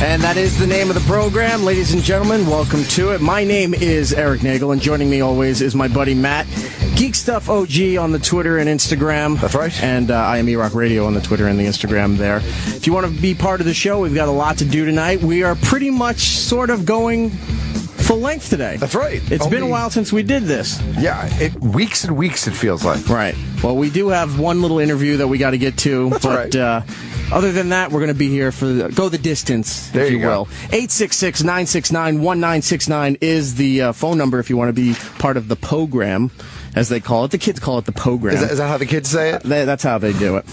And that is the name of the program. Ladies and gentlemen, welcome to it. My name is Erik Nagel, and joining me always is my buddy Matt, Geek Stuff OG on the Twitter and Instagram. That's right. And I am E-Rock Radio on the Twitter and the Instagram there. If you want to be part of the show, we've got a lot to do tonight. We are pretty much sort of going full length today. That's right. It's been a while since we did this. Yeah, weeks and weeks it feels like. Right. Well, we do have one little interview that we got to get to. That's but, right. Other than that, we're going to be here for go the distance, there if you go. will. 866-969-1969 is the phone number if you want to be part of the program, as they call it. The kids call it the program. Is that how the kids say it? That's how they do it.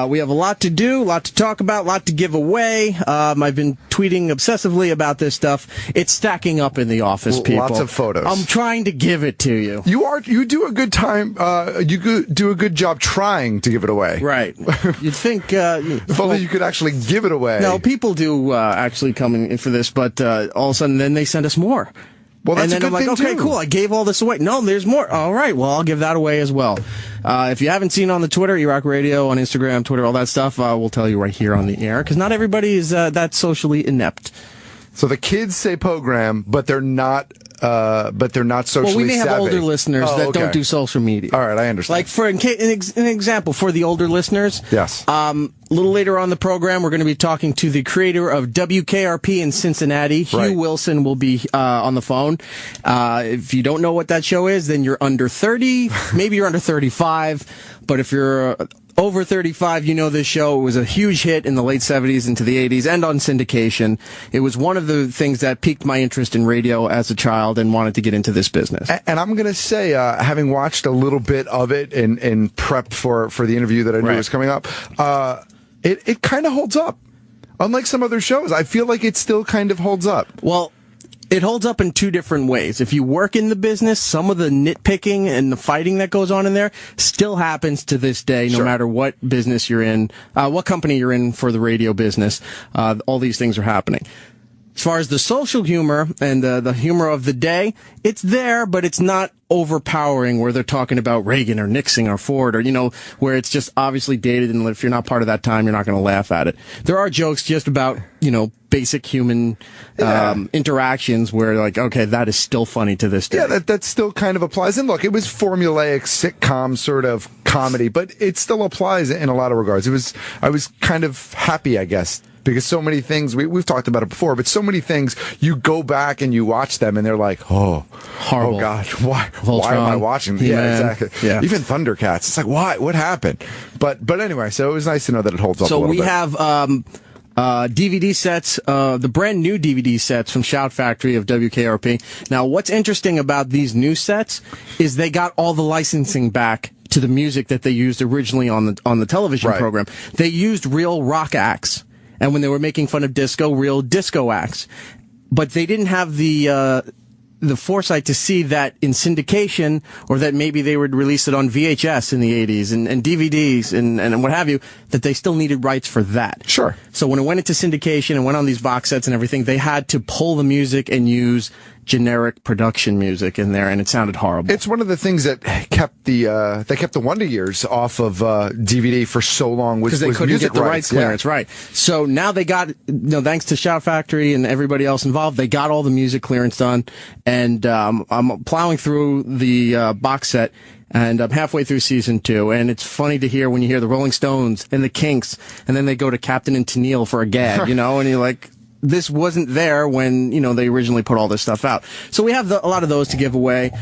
We have a lot to do, a lot to talk about, a lot to give away. I've been tweeting obsessively about this stuff. It's stacking up in the office, people. Lots of photos. I'm trying to give it to you. You do a good time. You do a good job trying to give it away. Right. You'd think. If only you could actually give it away. No, people do actually come in for this, but all of a sudden, then they send us more. Well, that's and then a good I'm like, thing, okay, too. cool. I gave all this away. No, there's more. All right, well, I'll give that away as well. If you haven't seen on the Twitter, E-Rock Radio, on Instagram, Twitter, all that stuff, we'll tell you right here on the air, because not everybody is that socially inept. So the kids say program, but they're not socially Well, we may have savvy. older listeners that okay. don't do social media. All right, I understand. Like, for an example, for the older listeners, Yes. a little later on the program, we're going to be talking to the creator of WKRP in Cincinnati. Right. Hugh Wilson will be on the phone. If you don't know what that show is, then you're under 30. Maybe you're under 35. But if you're over 35, you know this show. It was a huge hit in the late 70s into the 80s and on syndication. It was one of the things that piqued my interest in radio as a child and wanted to get into this business. And I'm going to say, having watched a little bit of it and prepped for the interview that I knew was coming up, it kind of holds up. Unlike some other shows, I feel like it still kind of holds up. Well, it holds up in two different ways. If you work in the business, some of the nitpicking and the fighting that goes on in there still happens to this day, no matter what business you're in, what company you're in for the radio business. All these things are happening. As far as the social humor and the humor of the day, it's there, but it's not overpowering where they're talking about Reagan or Nixon or Ford or, where it's just obviously dated, and if you're not part of that time, you're not going to laugh at it. There are jokes just about, basic human interactions where, like, okay, that is still funny to this day. Yeah, that still kind of applies. And look, it was formulaic sitcom sort of comedy, but it still applies in a lot of regards. I was kind of happy, I guess, because so many things, we've talked about it before, but so many things, you go back and you watch them and they're like, oh, horrible. Oh God, why Voltron, am I watching? He-Man. Exactly. Yeah. Even Thundercats. It's like, why? What happened? But anyway, so it was nice to know that it holds up a little bit. So we have DVD sets, the brand new DVD sets from Shout Factory of WKRP. Now, what's interesting about these new sets is they got all the licensing back to the music that they used originally on the television program. They used real rock acts. And when they were making fun of disco, real disco acts. But they didn't have the foresight to see that in syndication, or that maybe they would release it on VHS in the 80s and DVDs and what have you, that they still needed rights for that. Sure. So when it went into syndication and went on these box sets and everything, they had to pull the music and use generic production music in there, and it sounded horrible. It's one of the things that kept the Wonder Years off of DVD for so long, because they couldn't get the rights clearance, right? So now they got, thanks to Shout Factory and everybody else involved, they got all the music clearance done. And I'm plowing through the box set, and I'm halfway through season 2, and it's funny to hear when you hear the Rolling Stones and the Kinks, and then they go to Captain and Tennille for a gag, and you're like, this wasn't there when, they originally put all this stuff out. So we have a lot of those to give away.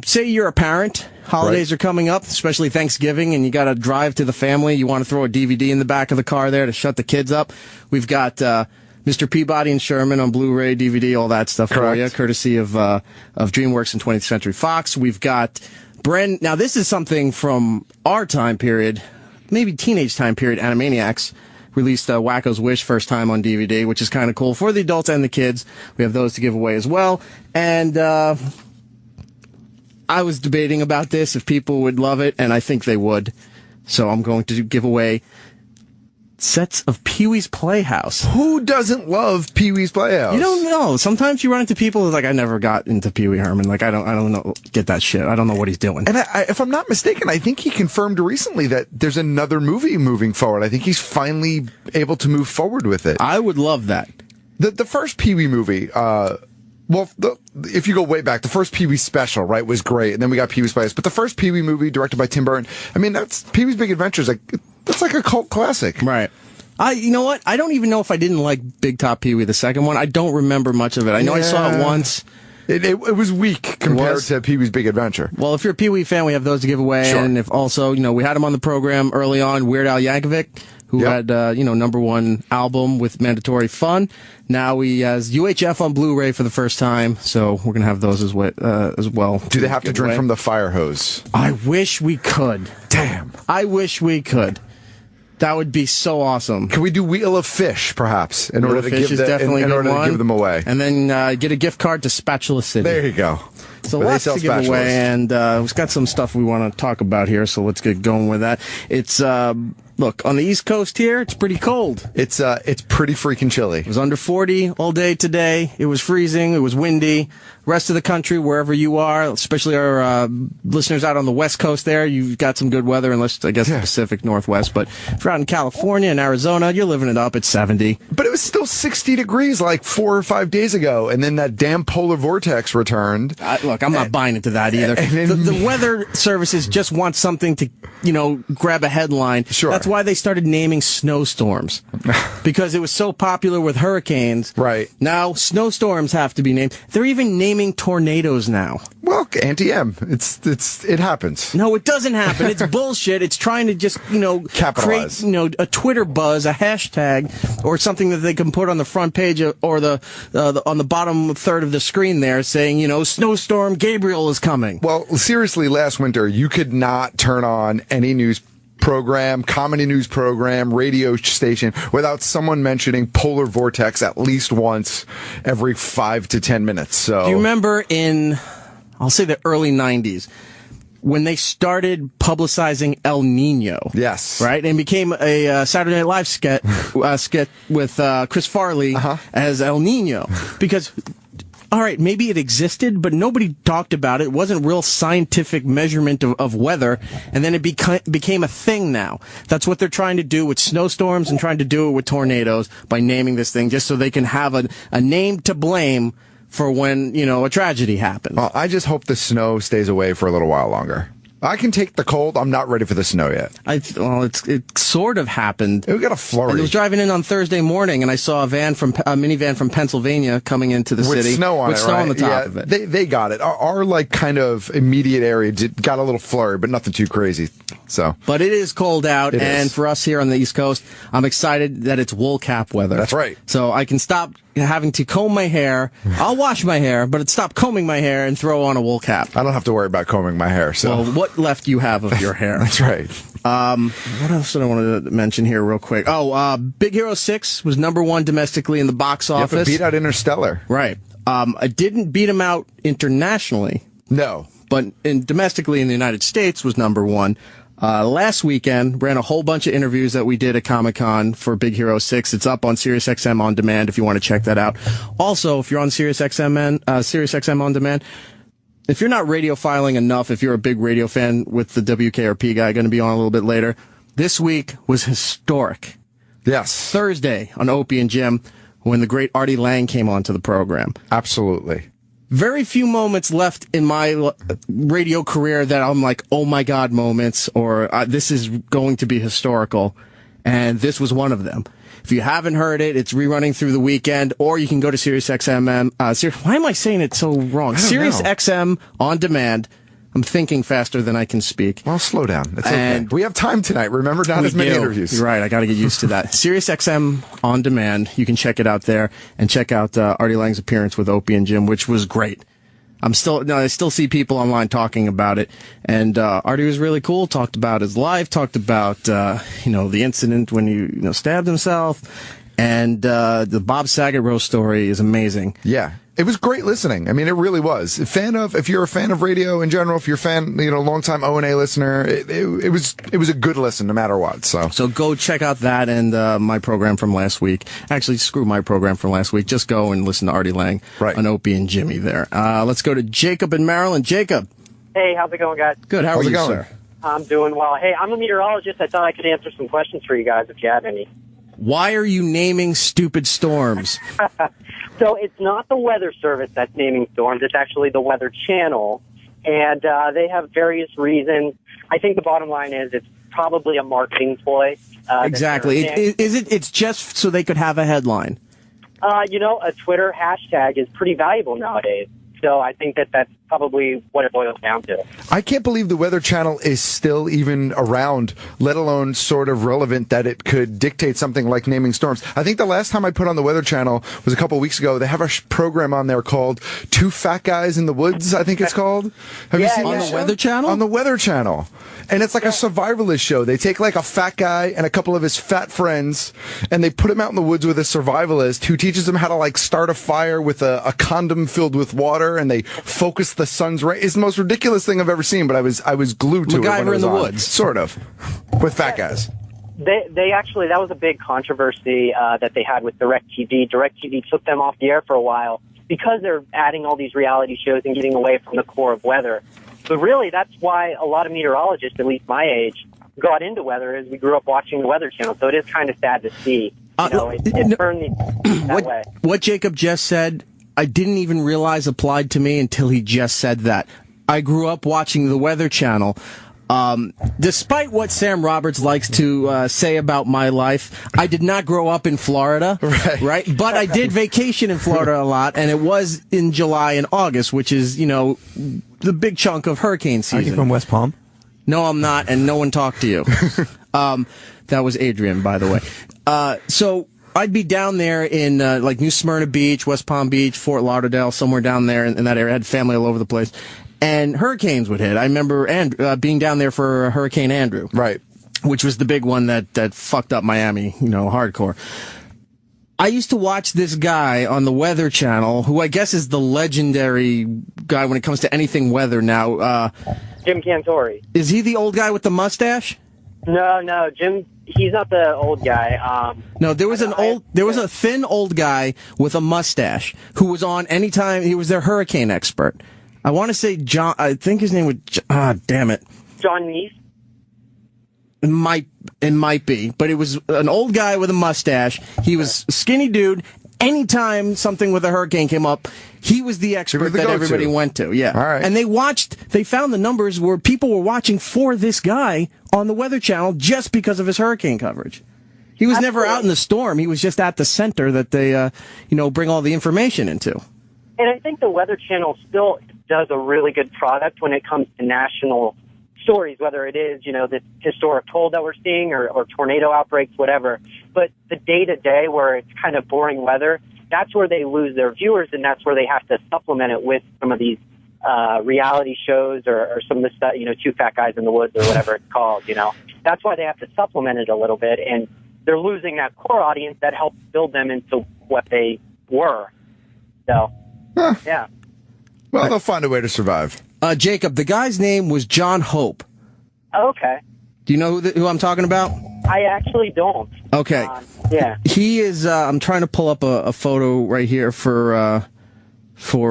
Say you're a parent, holidays are coming up, especially Thanksgiving, and you got to drive to the family. You want to throw a DVD in the back of the car there to shut the kids up. We've got Mr. Peabody and Sherman on Blu-ray, DVD, all that stuff for you, courtesy of DreamWorks and 20th Century Fox. We've got now this is something from our time period, maybe teenage time period, Animaniacs. Released Wacko's Wish first time on DVD, which is kind of cool for the adults and the kids. We have those to give away as well. And I was debating about this, if people would love it, and I think they would. So I'm going to give away sets of Pee-wee's Playhouse. Who doesn't love Pee-wee's Playhouse? You don't know. Sometimes you run into people who's like, I never got into Pee-wee Herman. Like, I don't know, get that shit. I don't know what he's doing. And if I'm not mistaken, I think he confirmed recently that there's another movie moving forward. I think he's finally able to move forward with it. I would love that. The first Pee Wee movie, if you go way back, the first Pee Wee special, right, was great, and then we got Pee Wee's Playhouse. But the first Pee Wee movie, directed by Tim Burton, I mean, that's Pee Wee's Big Adventures. That's like a cult classic, right? You know what? I don't even know if I didn't like Big Top Pee Wee, the second one. I don't remember much of it. I know I saw it once. It was weak compared to Pee Wee's Big Adventure. Well, if you're a Pee Wee fan, we have those to give away. Sure. And if also, we had him on the program early on, Weird Al Yankovic, who had, #1 album with Mandatory Fun. Now he has UHF on Blu-ray for the first time, so we're going to have those as well. Do they have to drink from the fire hose? I wish we could. Damn. I wish we could. That would be so awesome. Can we do Wheel of Fish, perhaps, in order to give them away? And then get a gift card to Spatula City. There you go. So lots to give away, and we've got some stuff we want to talk about here, so let's get going with that. It's, look, on the East Coast here, it's pretty cold. It's pretty freaking chilly. It was under 40 all day today. It was freezing. It was windy. Rest of the country, wherever you are, especially our listeners out on the West Coast there, you've got some good weather, unless, I guess, the Pacific Northwest. But if you're out in California and Arizona, you're living it up. It's 70. But it was still 60 degrees like 4 or 5 days ago, and then that damn polar vortex returned. Look, I'm not buying into that either. The weather services just want something to, grab a headline. Sure. That's why they started naming snowstorms. Because it was so popular with hurricanes. Right. Now, snowstorms have to be named. They're even naming tornadoes now. Well, Anti-M. It happens. No, it doesn't happen. It's bullshit. It's trying to just, capitalize. Create, a Twitter buzz, a hashtag, or something that they can put on the front page or on the bottom third of the screen there saying, snowstorm Gabriel is coming. Well, seriously, last winter, you could not turn on any news program, comedy news program, radio station without someone mentioning polar vortex at least once every 5 to 10 minutes. So, do you remember in, I'll say the early 90s, when they started publicizing El Nino? Yes. Right? And became a Saturday Night Live skit with Chris Farley as El Nino. Because, all right, maybe it existed, but nobody talked about it. It wasn't real scientific measurement of weather, and then it became a thing now. That's what they're trying to do with snowstorms and trying to do it with tornadoes by naming this thing, just so they can have a name to blame for when, a tragedy happens. Well, I just hope the snow stays away for a little while longer. I can take the cold. I'm not ready for the snow yet. It sort of happened. We got a flurry. I was driving in on Thursday morning, and I saw a minivan from Pennsylvania coming into the city with snow on the top of it. They got it. Our kind of immediate area got a little flurry, but nothing too crazy. So, but it is cold out, and for us here on the East Coast, I'm excited that it's wool cap weather. That's right. So I can stop having to comb my hair. I'll wash my hair, but stop combing my hair and throw on a wool cap. I don't have to worry about combing my hair. So, well, what left you have of your hair? That's right. What else did I want to mention here real quick? Big Hero 6 was #1 domestically in the box office. Yeah, but beat out Interstellar. Right. It didn't beat him out internationally. No. But domestically in the United States was #1. Last weekend, ran a whole bunch of interviews that we did at Comic-Con for Big Hero 6. It's up on SiriusXM On Demand if you want to check that out. Also, if you're on SiriusXM On Demand, if you're not radio filing enough, if you're a big radio fan with the WKRP guy going to be on a little bit later, this week was historic. Yes. Thursday on Opie and Jim when the great Artie Lang came onto the program. Absolutely. Very few moments left in my radio career that I'm like, oh my God moments, or this is going to be historical. And this was one of them. If you haven't heard it, it's rerunning through the weekend, or you can go to SiriusXM. Why am I saying it so wrong? SiriusXM On Demand. I'm thinking faster than I can speak. Well, slow down. It's okay. We have time tonight. Remember, not as many interviews. You're right. I got to get used to that. SiriusXM On Demand. You can check it out there and check out Artie Lang's appearance with Opie and Jim, which was great. I still see people online talking about it. And Artie was really cool. Talked about his life. Talked about the incident when he stabbed himself. And the Bob Saget roast story is amazing. Yeah. It was great listening. I mean, it really was. If you're a fan of radio in general, if you're a fan, longtime O&A listener, it was a good listen no matter what. So go check out that and my program from last week. Actually, screw my program from last week. Just go and listen to Artie Lang on Opie and Jimmy there. Let's go to Jacob in Maryland. Jacob. Hey, how's it going, guys? Good. How are you, sir? I'm doing well. Hey, I'm a meteorologist. I thought I could answer some questions for you guys if you had any. Why are you naming stupid storms? So it's not the Weather Service that's naming storms. It's actually the Weather Channel. And they have various reasons. I think the bottom line is it's probably a marketing ploy. Exactly. It's just so they could have a headline. A Twitter hashtag is pretty valuable nowadays. So I think that's probably what it boils down to. I can't believe the Weather Channel is still even around, let alone sort of relevant that it could dictate something like naming storms. I think the last time I put on the Weather Channel was a couple of weeks ago. They have a program on there called Two Fat Guys in the Woods, I think it's called. Have you seen on that the show? Weather Channel? On the Weather Channel. And it's like a survivalist show. They take like a fat guy and a couple of his fat friends, and they put him out in the woods with a survivalist who teaches them how to like start a fire with a condom filled with water, and they focus the sun's rays. It's the most ridiculous thing I've ever seen, but I was glued to it when it MacGyver was in the on. woods. Sort of. With fat guys. They actually, that was a big controversy that they had with DirecTV. DirecTV took them off the air for a while because they're adding all these reality shows and getting away from the core of weather. But really, that's why a lot of meteorologists, at least my age, got into weather, is we grew up watching the Weather Channel. So it is kind of sad to see. It turned that way. What Jacob just said, I didn't even realize applied to me until he just said that. I grew up watching the Weather Channel. Despite what Sam Roberts likes to say about my life, I did not grow up in Florida, right? But I did vacation in Florida a lot, and it was in July and August, which is, the big chunk of hurricane season. Are you from West Palm? No, I'm not, and no one talked to you. That was Adrian, by the way. So I'd be down there in like New Smyrna Beach, West Palm Beach, Fort Lauderdale, somewhere down there in that area. I had family all over the place. And hurricanes would hit. I remember being down there for Hurricane Andrew. Right. Which was the big one that fucked up Miami, hardcore. I used to watch this guy on the Weather Channel, who I guess is the legendary guy when it comes to anything weather now. Jim Cantori. Is he the old guy with the mustache? No, Jim. He's not the old guy. No, there was a thin old guy with a mustache who was on anytime. He was their hurricane expert. I want to say John. I think his name was. Damn it. John Neese. It might be, but it was an old guy with a mustache. He was a skinny dude. Anytime something with a hurricane came up, he was the expert that everybody went to. Yeah. All right. And they found the numbers where people were watching for this guy on the Weather Channel just because of his hurricane coverage. He was never out in the storm. He was just at the center that they, bring all the information into. And I think the Weather Channel still does a really good product when it comes to national stories, whether it is, the historic cold that we're seeing or tornado outbreaks, whatever. But the day-to-day where it's kind of boring weather, that's where they lose their viewers, and that's where they have to supplement it with some of these reality shows or some of the stuff, Two Fat Guys in the Woods or whatever it's called, That's why they have to supplement it a little bit, and they're losing that core audience that helped build them into what they were. So, yeah. Well, they'll find a way to survive. Jacob, the guy's name was John Hope. Okay. Do you know who I'm talking about? I actually don't. Okay. Yeah. He is, I'm trying to pull up a photo right here for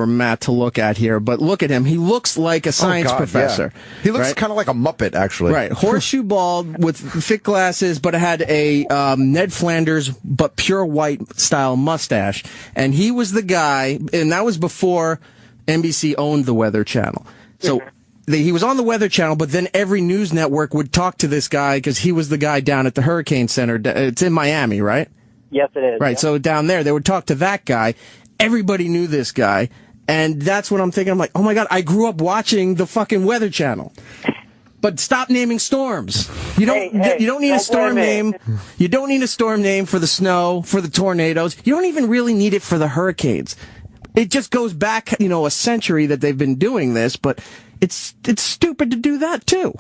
Matt to look at here, but look at him. He looks like a science professor. Yeah. He looks kind of like a Muppet, actually. Right. Horseshoe bald with thick glasses, but it had a Ned Flanders, but pure white style mustache. And he was the guy, and that was before NBC owned the Weather Channel. So he was on the Weather Channel, but then every news network would talk to this guy because he was the guy down at the Hurricane Center. It's in Miami, right? Yes, it is. Right. Yeah. So down there, they would talk to that guy. Everybody knew this guy. And that's what I'm thinking. I'm like, oh my God, I grew up watching the fucking Weather Channel. But stop naming storms. You don't need a storm name. You don't need a storm name for the snow, for the tornadoes. You don't even really need it for the hurricanes. It just goes back, a century that they've been doing this, but it's stupid to do that too.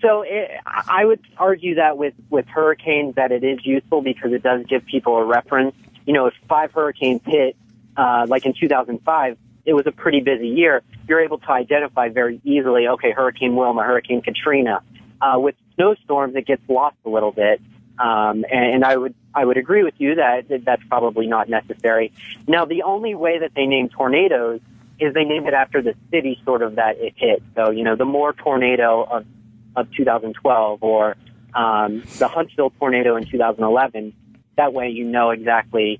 So I would argue that with hurricanes that it is useful because it does give people a reference. If 5 hurricanes hit, like in 2005, it was a pretty busy year. You're able to identify very easily, okay, Hurricane Wilma, Hurricane Katrina. With snowstorms, it gets lost a little bit. And I would agree with you that that's probably not necessary. Now, the only way that they name tornadoes is they name it after the city sort of that it hit. So, the Moore tornado of 2012 or the Huntsville tornado in 2011, That way you know exactly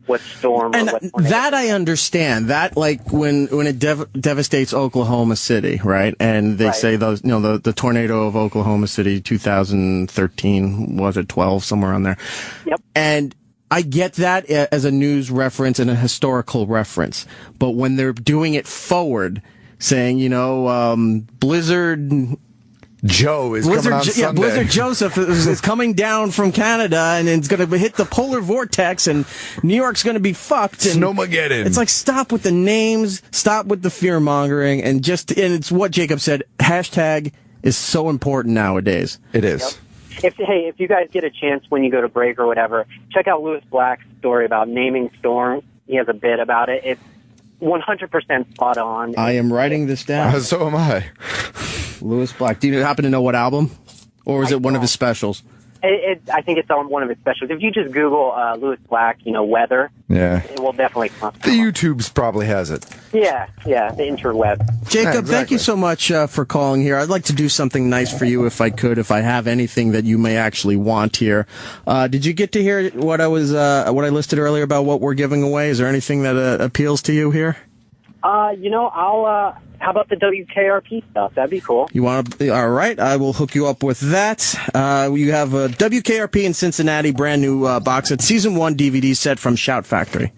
what storm and or what tornado. that I understand. That, like, when it devastates Oklahoma City, right? And they say those, the tornado of Oklahoma City, 2013, was it 12, somewhere on there? Yep. And I get that as a news reference and a historical reference. But when they're doing it forward, saying, Blizzard Joe is coming on Sunday. Yeah, Blizzard Joseph is coming down from Canada, and it's going to hit the polar vortex, and New York's going to be fucked. And Snowmageddon. It's like, stop with the names, stop with the fear mongering, and it's what Jacob said. Hashtag is so important nowadays. It is. Yep. If you guys get a chance when you go to break or whatever, check out Lewis Black's story about naming storms. He has a bit about it. It's 100% spot on. I am writing this down. So am I. Lewis Black. Do you happen to know what album? Or is it one of his specials? I think it's on one of his specials. If you just Google Lewis Black, weather, it will definitely come up. The YouTube's probably has it. Yeah, the interweb. Jacob, thank you so much for calling here. I'd like to do something nice for you if I could, if I have anything that you may actually want here. Did you get to hear what I listed earlier about what we're giving away? Is there anything that appeals to you here? How about the WKRP stuff? That'd be cool. All right, I will hook you up with that. You have a WKRP in Cincinnati, brand new box set, season 1 DVD set from Shout Factory.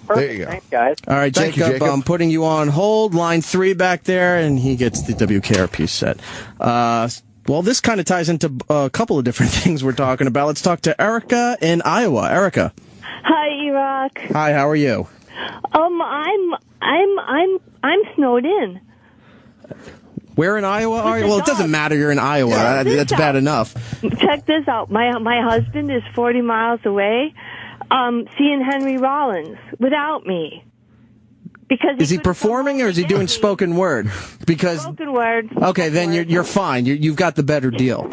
Perfect. There you go. Thanks, guys. All right, Jacob, I'm putting you on hold. Line 3 back there, and he gets the WKRP set. Well, this kind of ties into a couple of different things we're talking about. Let's talk to Erica in Iowa. Erica. Hi, Erik. Hi, how are you? I'm snowed in. Where in Iowa are you? Well, it doesn't matter. You're in Iowa. That's bad enough. Check this out. My husband is 40 miles away, seeing Henry Rollins without me. Because is he performing or is he doing spoken word? Because spoken word. Okay, then you're fine. You've got the better deal.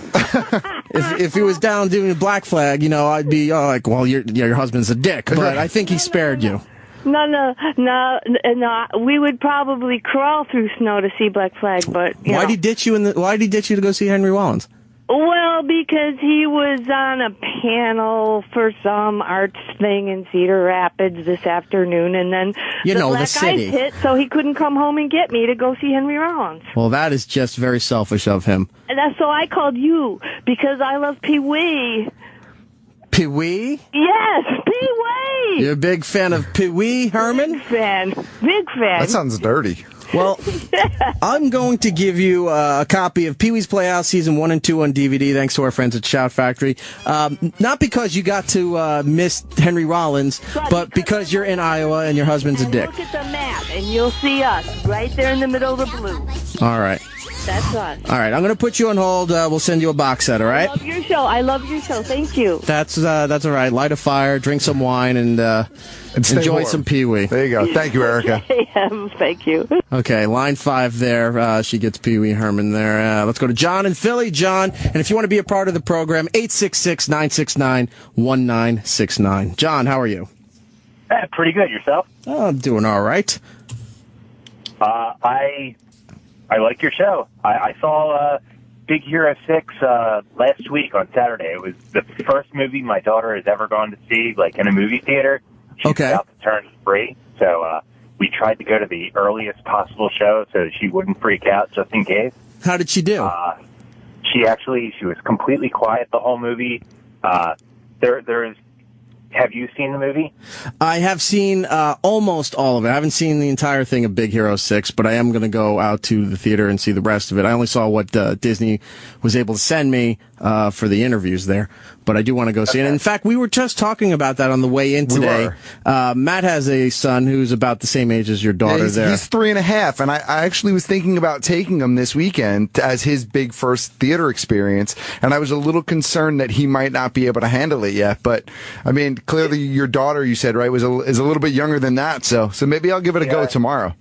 If he was down doing Black Flag, I'd be like, well, your husband's a dick. But I think he spared you. No. We would probably crawl through snow to see Black Flag, but why'd he ditch you to go see Henry Rollins? Well, because he was on a panel for some arts thing in Cedar Rapids this afternoon, and then the black ice hit, so he couldn't come home and get me to go see Henry Rollins. Well, that is just very selfish of him. And so I called you because I love Pee Wee. Pee Wee? Yes, Pee Wee. You're a big fan of Pee Wee Herman? Big fan. That sounds dirty. Well, I'm going to give you a copy of Pee Wee's Playhouse Season 1 and 2 on DVD, thanks to our friends at Shout Factory. Not because you got to miss Henry Rollins, but because you're in Iowa and your husband's a dick. Look at the map, and you'll see us right there in the middle of the blue. All right. That's us. All right, I'm going to put you on hold. We'll send you a box set, all right? I love your show. Thank you. That's all right. Light a fire, drink some wine, and enjoy some Pee Wee. There you go. Thank you, Erica. Thank you. Okay, line 5 there. She gets Pee Wee Herman there. Let's go to John in Philly. John, and if you want to be a part of the program, 866-969-1969. John, how are you? Pretty good. Yourself? Oh, I'm doing all right. I like your show. I saw Big Hero 6 last week on Saturday. It was the first movie my daughter has ever gone to see, like, in a movie theater. She's about to turn 3, so we tried to go to the earliest possible show so she wouldn't freak out just in case. How did she do? She was completely quiet the whole movie. Have you seen the movie? I have seen almost all of it. I haven't seen the entire thing of Big Hero 6, but I am going to go out to the theater and see the rest of it. I only saw what Disney was able to send me for the interviews there, but I do want to go see it. And in fact, we were just talking about that on the way in today. Matt has a son who's about the same age as your daughter there. He's 3.5, and I actually was thinking about taking him this weekend as his big first theater experience, and I was a little concerned that he might not be able to handle it yet. But, I mean, clearly your daughter, you said, right, is a little bit younger than that, so maybe I'll give it a go tomorrow.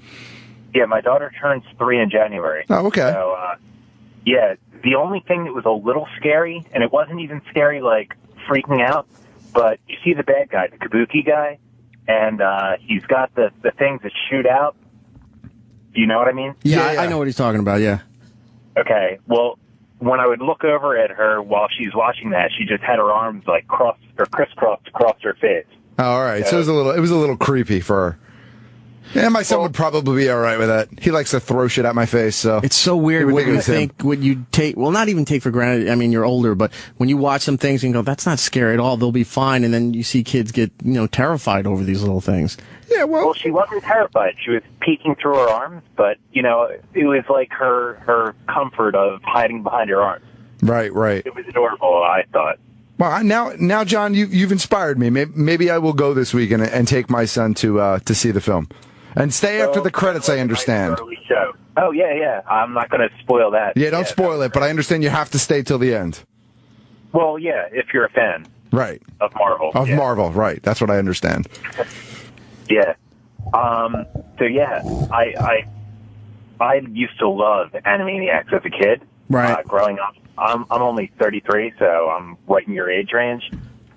Yeah, my daughter turns 3 in January. Oh, okay. So, the only thing that was a little scary, and it wasn't even scary like freaking out, but you see the bad guy, the kabuki guy, and he's got the things that shoot out. Do you know what I mean? Yeah, I know what he's talking about, yeah. Okay, well, when I would look over at her while she's watching that, she just had her arms like crisscrossed across her face. Oh, all right. So it was a little creepy for her. Yeah, my son would probably be all right with that. He likes to throw shit at my face, so it's so weird when you think what you take. Well, not even take for granted. I mean, you're older, but when you watch some things and you go, "That's not scary at all. They'll be fine," and then you see kids get terrified over these little things. Yeah, well, she wasn't terrified. She was peeking through her arms, but it was like her comfort of hiding behind her arms. Right. It was adorable, I thought. Well, now, John, you've inspired me. Maybe I will go this week and take my son to see the film. And stay after the credits, I understand. Oh, yeah. I'm not going to spoil that. Yeah, don't spoil it, but I understand you have to stay till the end. Well, yeah, if you're a fan. Right. Of Marvel. Marvel, right. That's what I understand. Yeah. So, yeah, I used to love Animaniacs as a kid. Right. Growing up. I'm only 33, so I'm right in your age range.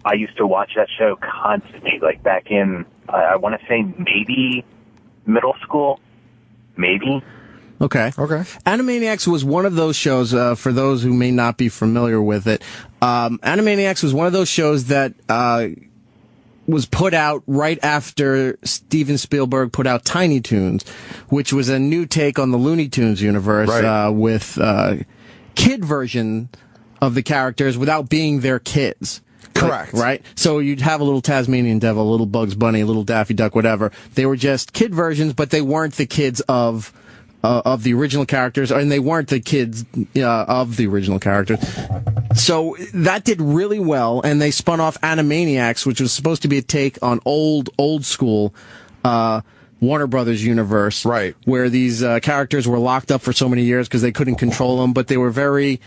I used to watch that show constantly, like back in, I want to say maybe middle school, maybe. Okay. Animaniacs was one of those shows, for those who may not be familiar with it, Animaniacs was one of those shows that was put out right after Steven Spielberg put out Tiny Toons, which was a new take on the Looney Tunes universe, right. With kid version of the characters without being their kids. Correct. Right? So you'd have a little Tasmanian Devil, a little Bugs Bunny, a little Daffy Duck, whatever. They were just kid versions, but they weren't the kids of the original characters, and they weren't the kids of the original characters. So that did really well, and they spun off Animaniacs, which was supposed to be a take on old school Warner Brothers universe, right? Where these characters were locked up for so many years because they couldn't control them, but they were very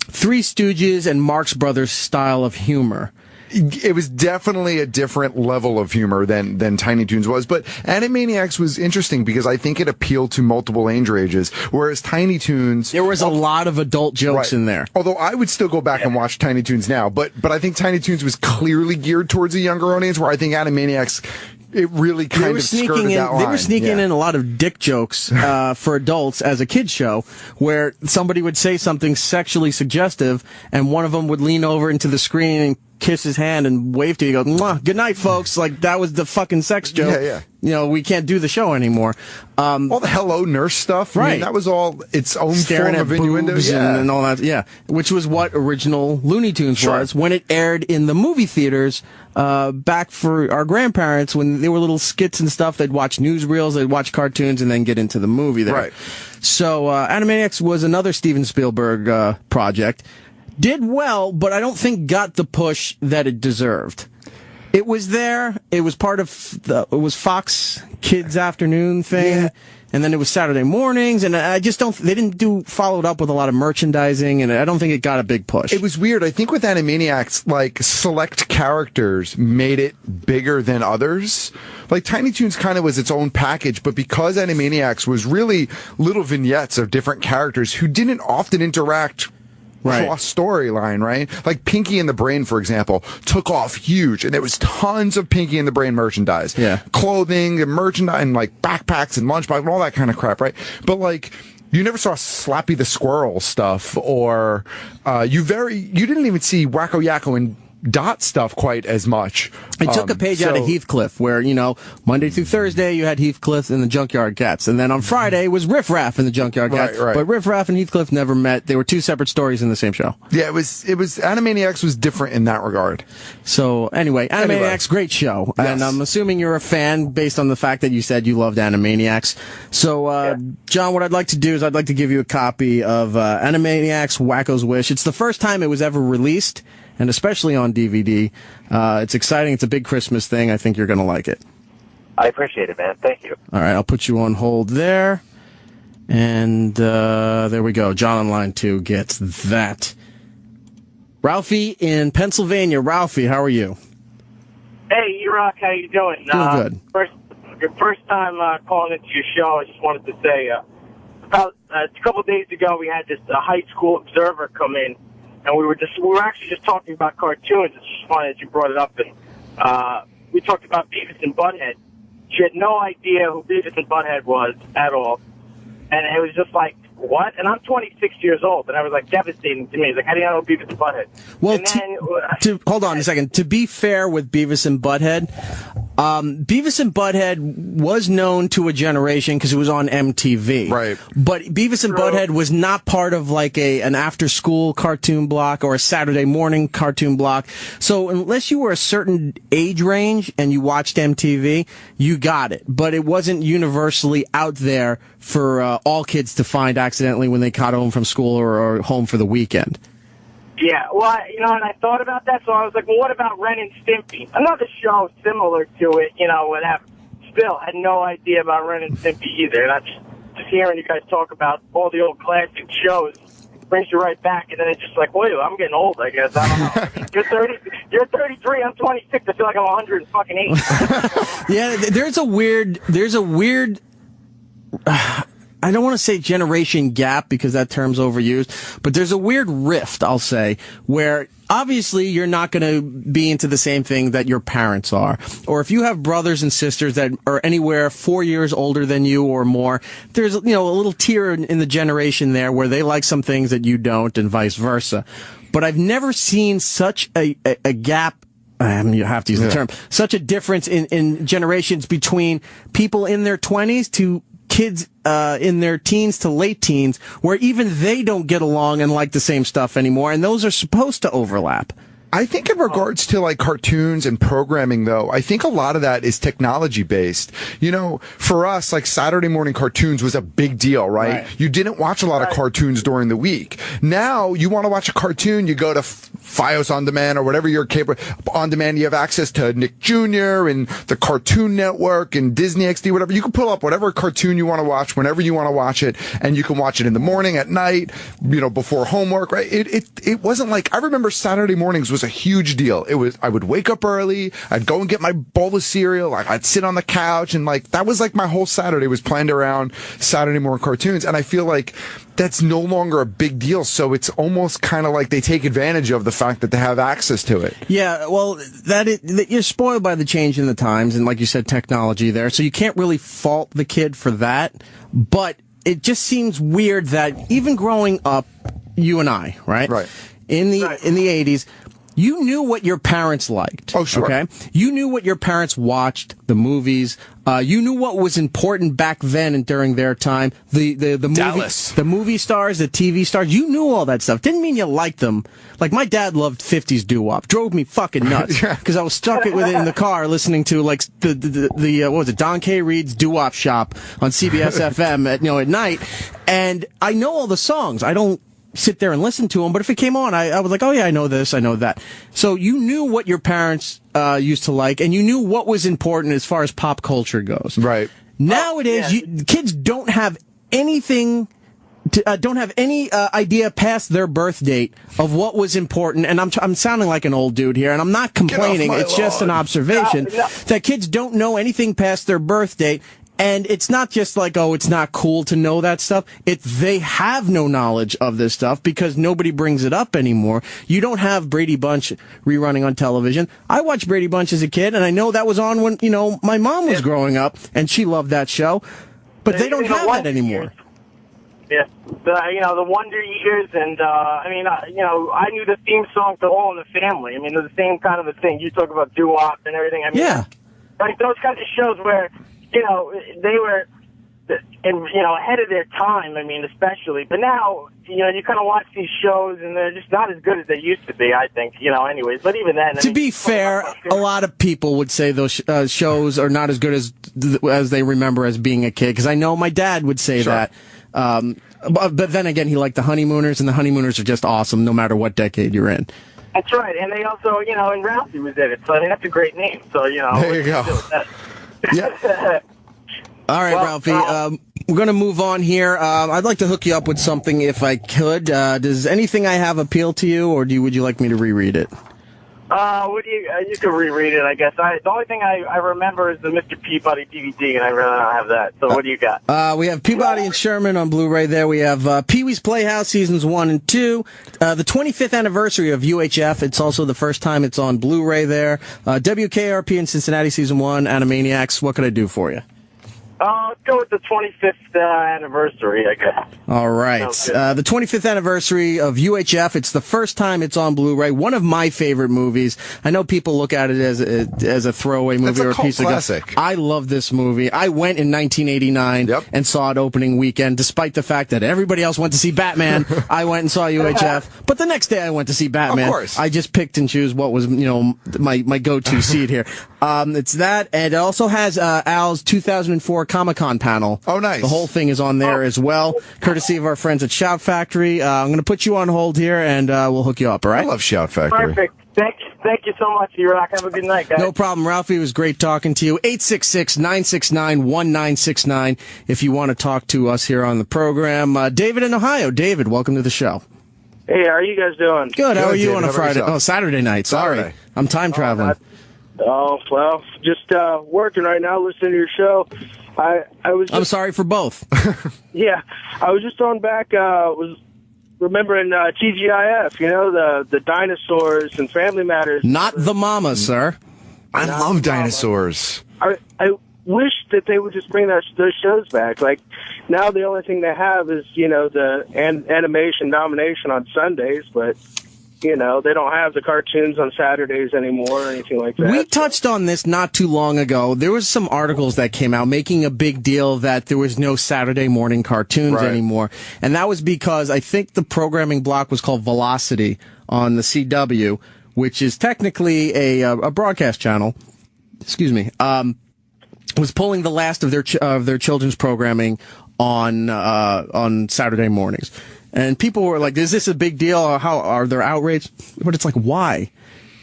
Three Stooges and Marx Brothers style of humor. It was definitely a different level of humor than Tiny Toons was, but Animaniacs was interesting because I think it appealed to multiple age ranges, whereas Tiny Toons... There was a lot of adult jokes in there. Although I would still go back and watch Tiny Toons now, but I think Tiny Toons was clearly geared towards a younger audience, where I think Animaniacs... It really kind of skirted that line. They were sneaking in a lot of dick jokes for adults as a kid's show, where somebody would say something sexually suggestive, and one of them would lean over into the screen and kiss his hand and wave to you. Go, "Mwah, good night, folks." Like, that was the fucking sex joke. Yeah. We can't do the show anymore. All the Hello Nurse stuff, right? I mean, that was all its own Staring form of at innuendo, boobs and all that. Yeah, which was what original Looney Tunes was when it aired in the movie theaters. Back for our grandparents, when they were little skits and stuff, they'd watch newsreels, they'd watch cartoons, and then get into the movie there. Right. So Animaniacs was another Steven Spielberg project. Did well, but I don't think got the push that it deserved. It was there. It was part of it was Fox Kids Afternoon thing. Yeah. And then it was Saturday mornings, and I just they didn't follow it up with a lot of merchandising, and I don't think it got a big push. It was weird. I think with Animaniacs, like, select characters made it bigger than others. Like, Tiny Toons kind of was its own package, but because Animaniacs was really little vignettes of different characters who didn't often interact cross storyline, right? Like Pinky and the Brain, for example, took off huge, and there was tons of Pinky and the Brain merchandise. Yeah. Clothing and merchandise and like backpacks and lunchbox and all that kind of crap, right? But like, you never saw Slappy the Squirrel stuff, or you didn't even see Wacko Yakko and Dot stuff quite as much. I took a page out of Heathcliff, where, Monday through Thursday you had Heathcliff and the Junkyard Cats, and then on Friday was Riff Raff and the Junkyard Cats. Right. But Riff Raff and Heathcliff never met. They were two separate stories in the same show. Yeah, it was Animaniacs was different in that regard. So Animaniacs, great show. Yes. And I'm assuming you're a fan based on the fact that you said you loved Animaniacs. So, John, what I'd like to do is I'd like to give you a copy of Animaniacs Wacko's Wish. It's the first time it was ever released, and especially on DVD. It's exciting. It's a big Christmas thing. I think you're going to like it. I appreciate it, man. Thank you. All right, I'll put you on hold there. And there we go. John on line 2 gets that. Ralphie in Pennsylvania. Ralphie, how are you? Hey, E-Rock, how you doing? Doing good. Your first time calling into your show, I just wanted to say, about a couple of days ago, we had this high school observer come in. And we were actually just talking about cartoons. It's just funny that you brought it up. And we talked about Beavis and Butthead. She had no idea who Beavis and Butthead was at all. And it was just like, what? And I'm 26 years old, and I was like, devastating to me. It's like, how do you know Beavis and Butthead? Well, hold on a second. To be fair with Beavis and Butthead, Beavis and Butthead was known to a generation because it was on MTV. Right. But Beavis and Butthead was not part of like an after-school cartoon block or a Saturday morning cartoon block. So unless you were a certain age range and you watched MTV, you got it. But it wasn't universally out there for all kids to find accidentally when they got home from school or home for the weekend. Yeah, well, and I thought about that, so I was like, well, what about Ren and Stimpy? Another show similar to it, whatever. Still, had no idea about Ren and Stimpy either, and I'm just hearing you guys talk about all the old classic shows brings you right back, and then it's just like, wait, I'm getting old, I guess. I don't know. You're 33, I'm 26, I feel like I'm 108. Yeah, there's a weird I don't want to say generation gap because that term's overused, but there's a weird rift, I'll say, where obviously you're not going to be into the same thing that your parents are. Or if you have brothers and sisters that are anywhere 4 years older than you or more, there's, a little tier in the generation there where they like some things that you don't and vice versa. But I've never seen such a gap. You have to use the term, such a difference in generations between people in their 20s to kids in their teens to late teens, where even they don't get along and like the same stuff anymore, and those are supposed to overlap. I think in regards to like cartoons and programming, though, I think a lot of that is technology based. For us, like Saturday morning cartoons was a big deal, right? You didn't watch a lot of cartoons during the week. Now you want to watch a cartoon, you go to Fios On Demand or whatever your cable on demand. You have access to Nick Jr. and the Cartoon Network and Disney XD, whatever. You can pull up whatever cartoon you want to watch whenever you want to watch it, and you can watch it in the morning, at night, before homework, right? It wasn't like, I remember Saturday mornings was a huge deal. I would wake up early, I'd go and get my bowl of cereal, I'd sit on the couch, and that was like my whole Saturday was planned around Saturday morning cartoons. And I feel like that's no longer a big deal. So it's almost kind of like they take advantage of the fact that they have access to it. Yeah, well, you're spoiled by the change in the times, and like you said, technology there. So you can't really fault the kid for that. But it just seems weird that even growing up, you and I, right? Right. In the 80s, you knew what your parents liked. Oh, sure. Okay? You knew what your parents watched, the movies. You knew what was important back then and during their time. The movie stars, the TV stars. You knew all that stuff. Didn't mean you liked them. Like, my dad loved 50s doo-wop. Drove me fucking nuts. Because I was stuck with it in the car listening to, like, what was it, Don K. Reed's doo-wop shop on CBS FM at night. And I know all the songs. I don't sit there and listen to them, but if it came on, I was like, oh yeah, I know this, I know that. So you knew what your parents used to like, and you knew what was important as far as pop culture goes. Right. Nowadays, kids don't have anything, don't have any idea past their birth date of what was important. And I'm sounding like an old dude here, and I'm not complaining. It's just an observation that kids don't know anything past their birth date. And it's not just like, oh, it's not cool to know that stuff. They have no knowledge of this stuff because nobody brings it up anymore. You don't have Brady Bunch rerunning on television. I watched Brady Bunch as a kid, and I know that was on when, my mom was growing up, and she loved that show. But they don't have that anymore. Yeah, the Wonder Years, and I knew the theme song to All in the Family. I mean, they're the same kind of a thing. You talk about doo-wop and everything. I mean, like those kinds of shows where they were, ahead of their time. I mean, especially. But now, you kind of watch these shows, and they're just not as good as they used to be, I think. Anyways. But even then, to be fair, a lot of people would say those shows are not as good as they remember as being a kid. Because I know my dad would say that. But then again, he liked the Honeymooners, and the Honeymooners are just awesome, no matter what decade you're in. That's right, and they also, and Ralphie was in it. So I mean, that's a great name. So there you go. Yeah. All right, Ralphie. We're going to move on here. I'd like to hook you up with something if I could. Does anything I have appeal to you, or would you like me to reread it? You can reread it, I guess. The only thing I remember is the Mr. Peabody DVD, and I really don't have that. So what do you got? We have Peabody and Sherman on Blu-ray there. We have Pee-wee's Playhouse Seasons 1 and 2. The 25th anniversary of UHF. It's also the first time it's on Blu-ray there. WKRP in Cincinnati Season 1, Animaniacs. What can I do for you? Let's go with the 25th anniversary, I guess. All right. The 25th anniversary of UHF. It's the first time it's on Blu-ray. One of my favorite movies. I know people look at it as a throwaway movie or a piece of classic. I love this movie. I went in 1989 and saw it opening weekend, despite the fact that everybody else went to see Batman. I went and saw UHF. But the next day I went to see Batman. Of course. I just picked and choose what was, my go-to seat here. It's that, and it also has Al's 2004 Comic-Con panel. Oh, nice. The whole thing is on there as well, courtesy of our friends at Shout Factory. I'm going to put you on hold here, and we'll hook you up, all right? I love Shout Factory. Perfect. Thank you so much, E-Rock. Have a good night, guys. No problem, Ralphie. It was great talking to you. 866-969-1969 if you want to talk to us here on the program. David in Ohio. David, welcome to the show. Hey, how are you guys doing? Good. How are you on a Friday? Oh, Saturday night. Sorry. Saturday. I'm time traveling. Well, just working right now, listening to your show. I'm sorry for both. Yeah, I was just on back. Was remembering TGIF. The dinosaurs and Family Matters. Not the mama, sir. I love dinosaurs. I wish that they would just bring those shows back. Like now, the only thing they have is the animation domination on Sundays, but. They don't have the cartoons on Saturdays anymore or anything like that. We touched on this not too long ago. There was some articles that came out making a big deal that there was no Saturday morning cartoons anymore. And that was because I think the programming block was called Velocity on the CW, which is technically a broadcast channel. Excuse me. Was pulling the last of their children's programming on Saturday mornings. And people were like, is this a big deal? Or how are there outraged? But it's like, why?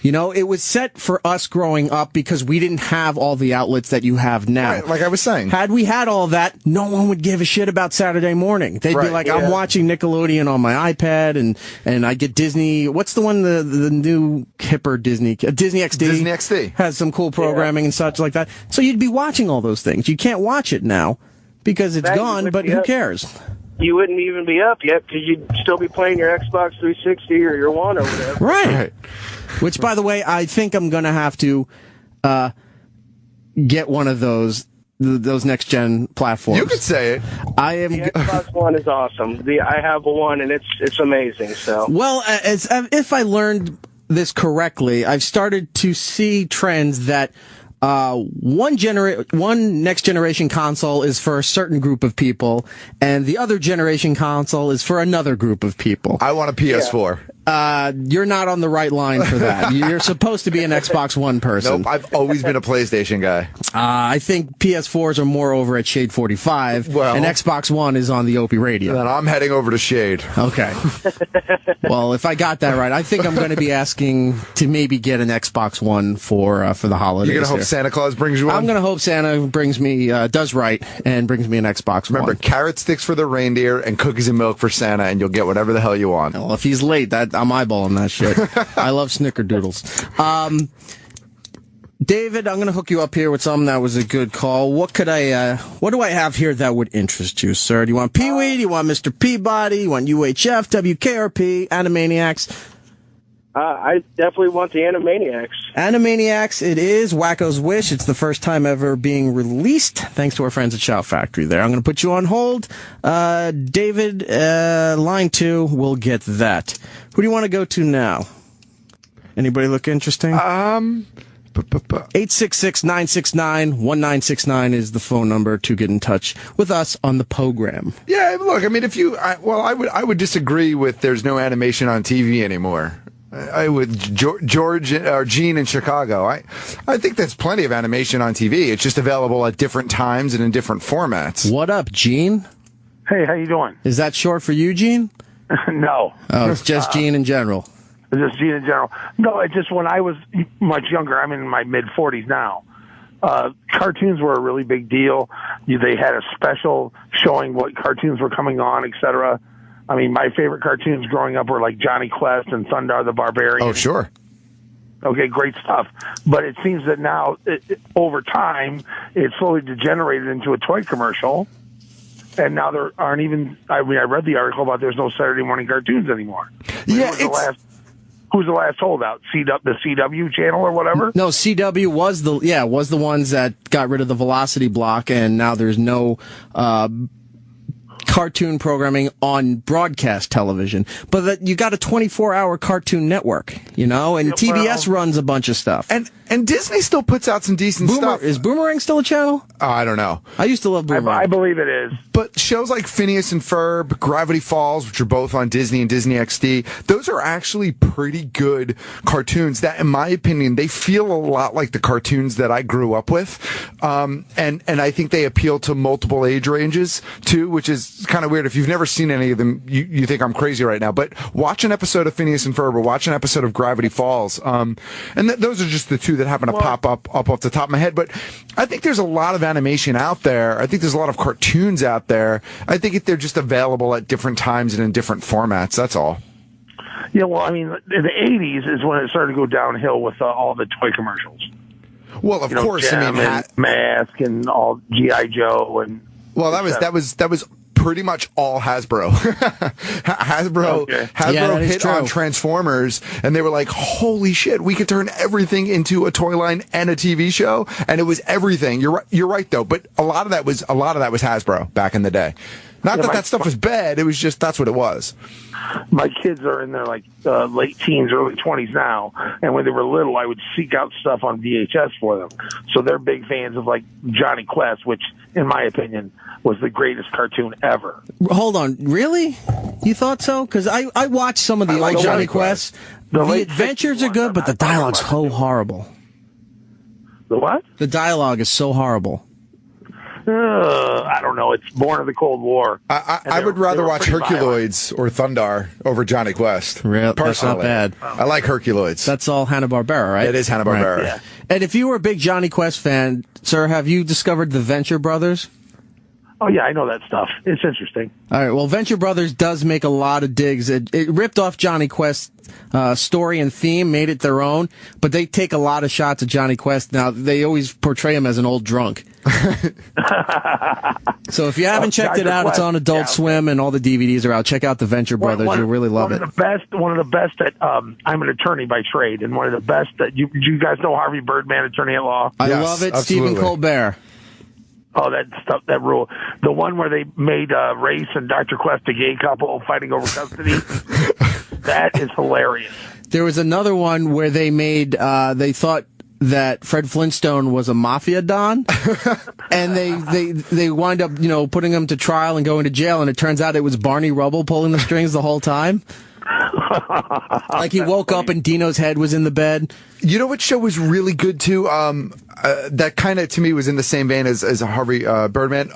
It was set for us growing up because we didn't have all the outlets that you have now. Right, like I was saying. Had we had all that, no one would give a shit about Saturday morning. They'd be like, I'm watching Nickelodeon on my iPad and I get Disney. What's the one, the new hipper Disney XD? Disney XD. Has some cool programming and such like that. So you'd be watching all those things. You can't watch it now because it's gone, but who cares? You wouldn't even be up yet because you'd still be playing your Xbox 360 or your One or whatever. Right. Which, by the way, I think I'm going to have to get one of those next-gen platforms. You could say it. The Xbox One is awesome. I have one, and it's amazing. So, well, if I learned this correctly, I've started to see trends that one next generation console is for a certain group of people, and the other generation console is for another group of people. I want a PS4. You're not on the right line for that. You're supposed to be an Xbox One person. Nope, I've always been a PlayStation guy. I think PS4s are more over at Shade 45, and Xbox One is on the Opie radio. Then I'm heading over to Shade. Okay. Well, if I got that right, I think I'm going to be asking to maybe get an Xbox One for the holidays. You're going to hope Santa Claus brings you one? I'm going to hope Santa brings me, does right, and brings me an Xbox One. Remember, carrot sticks for the reindeer and cookies and milk for Santa, and you'll get whatever the hell you want. Well, if he's late, I'm eyeballing that shit. I love snickerdoodles. David, I'm going to hook you up here with something that was a good call. What do I have here that would interest you, sir? Do you want Pee-wee? Do you want Mr. Peabody? You want UHF, WKRP, Animaniacs? I definitely want the Animaniacs. Animaniacs, it is. Wacko's Wish. It's the first time ever being released, thanks to our friends at Shout Factory there. I'm going to put you on hold. David, line 2, we'll get that. Who do you want to go to now? Anybody look interesting? 866-969-1969 is the phone number to get in touch with us on the program. Yeah, look, I mean, I would disagree with there's no animation on TV anymore. I would George or Gene in Chicago. I think there's plenty of animation on TV. It's just available at different times and in different formats. What up, Gene? Hey, how you doing? Is that short for you, Gene? No. Oh, it's just Gene in general. It's just Gene in general. No, it's just when I was much younger. I'm in my mid-40s now. Cartoons were a really big deal. They had a special showing what cartoons were coming on, etc. I mean, my favorite cartoons growing up were like Johnny Quest and Thundar the Barbarian. Oh, sure. Okay, great stuff. But it seems that now, over time, it slowly degenerated into a toy commercial. And now there aren't even, I read the article about there's no Saturday morning cartoons anymore. Yeah, Who's the last holdout? The CW channel or whatever? No, CW was the ones that got rid of the Velocity block, and now there's no cartoon programming on broadcast television. But you got a 24-hour Cartoon Network, and TBS runs a bunch of stuff. And Disney still puts out some decent stuff. Is Boomerang still a channel? I don't know. I used to love Boomerang. I believe it is. But shows like Phineas and Ferb, Gravity Falls, which are both on Disney and Disney XD, those are actually pretty good cartoons that, in my opinion, they feel a lot like the cartoons that I grew up with. And I think they appeal to multiple age ranges, too, which is kind of weird. If you've never seen any of them, you think I'm crazy right now. But watch an episode of Phineas and Ferb or watch an episode of Gravity Falls. And those are just the two that happen to pop up off the top of my head. But I think there's a lot of animation out there. I think there's a lot of cartoons out there. I think they're just available at different times and in different formats. That's all. Yeah, well, I mean, in the 80s is when it started to go downhill with all the toy commercials. Well, of course, Gem and Mask and all G.I. Joe and. Well, that was pretty much all Hasbro. Hasbro hit on Transformers, and they were like, holy shit, we could turn everything into a toy line and a TV show, and it was everything. You're right though, but a lot of that was Hasbro back in the day. Not that stuff was bad, it was just that's what it was. My kids are in their late teens, early 20s now, and when they were little, I would seek out stuff on VHS for them. So they're big fans of Johnny Quest, which, in my opinion, was the greatest cartoon ever. Hold on, really? You thought so? Because I watched some of the old Johnny Quest. The adventures are good, but the dialogue's so horrible. The what? The dialogue is so horrible. I don't know. It's born of the Cold War. I would rather watch Herculoids or Thundar over Johnny Quest. Really? That's not bad. I like Herculoids. That's all Hanna-Barbera, right? It is Hanna-Barbera. Right. Yeah. And if you were a big Johnny Quest fan, sir, have you discovered the Venture Brothers? Oh, yeah, I know that stuff. It's interesting. All right, well, Venture Brothers does make a lot of digs. It ripped off Johnny Quest's story and theme, made it their own, but they take a lot of shots of Johnny Quest. Now, they always portray him as an old drunk. So if you haven't checked it out, it's on Adult Swim, and all the DVDs are out. Check out the Venture Brothers. You'll really love it. One of the best that I'm an attorney by trade, and one of the best that you guys know Harvey Birdman, attorney at law? I love it. Absolutely. Stephen Colbert. Oh, that stuff, that rule. The one where they made Race and Dr. Quest a gay couple fighting over custody. That is hilarious. There was another one where they made, they thought that Fred Flintstone was a mafia don, and they wind up, putting him to trial and going to jail, and it turns out it was Barney Rubble pulling the strings the whole time. Like he woke up and Dino's head was in the bed. You know what show was really good too? That kind of to me was in the same vein as Harvey Birdman.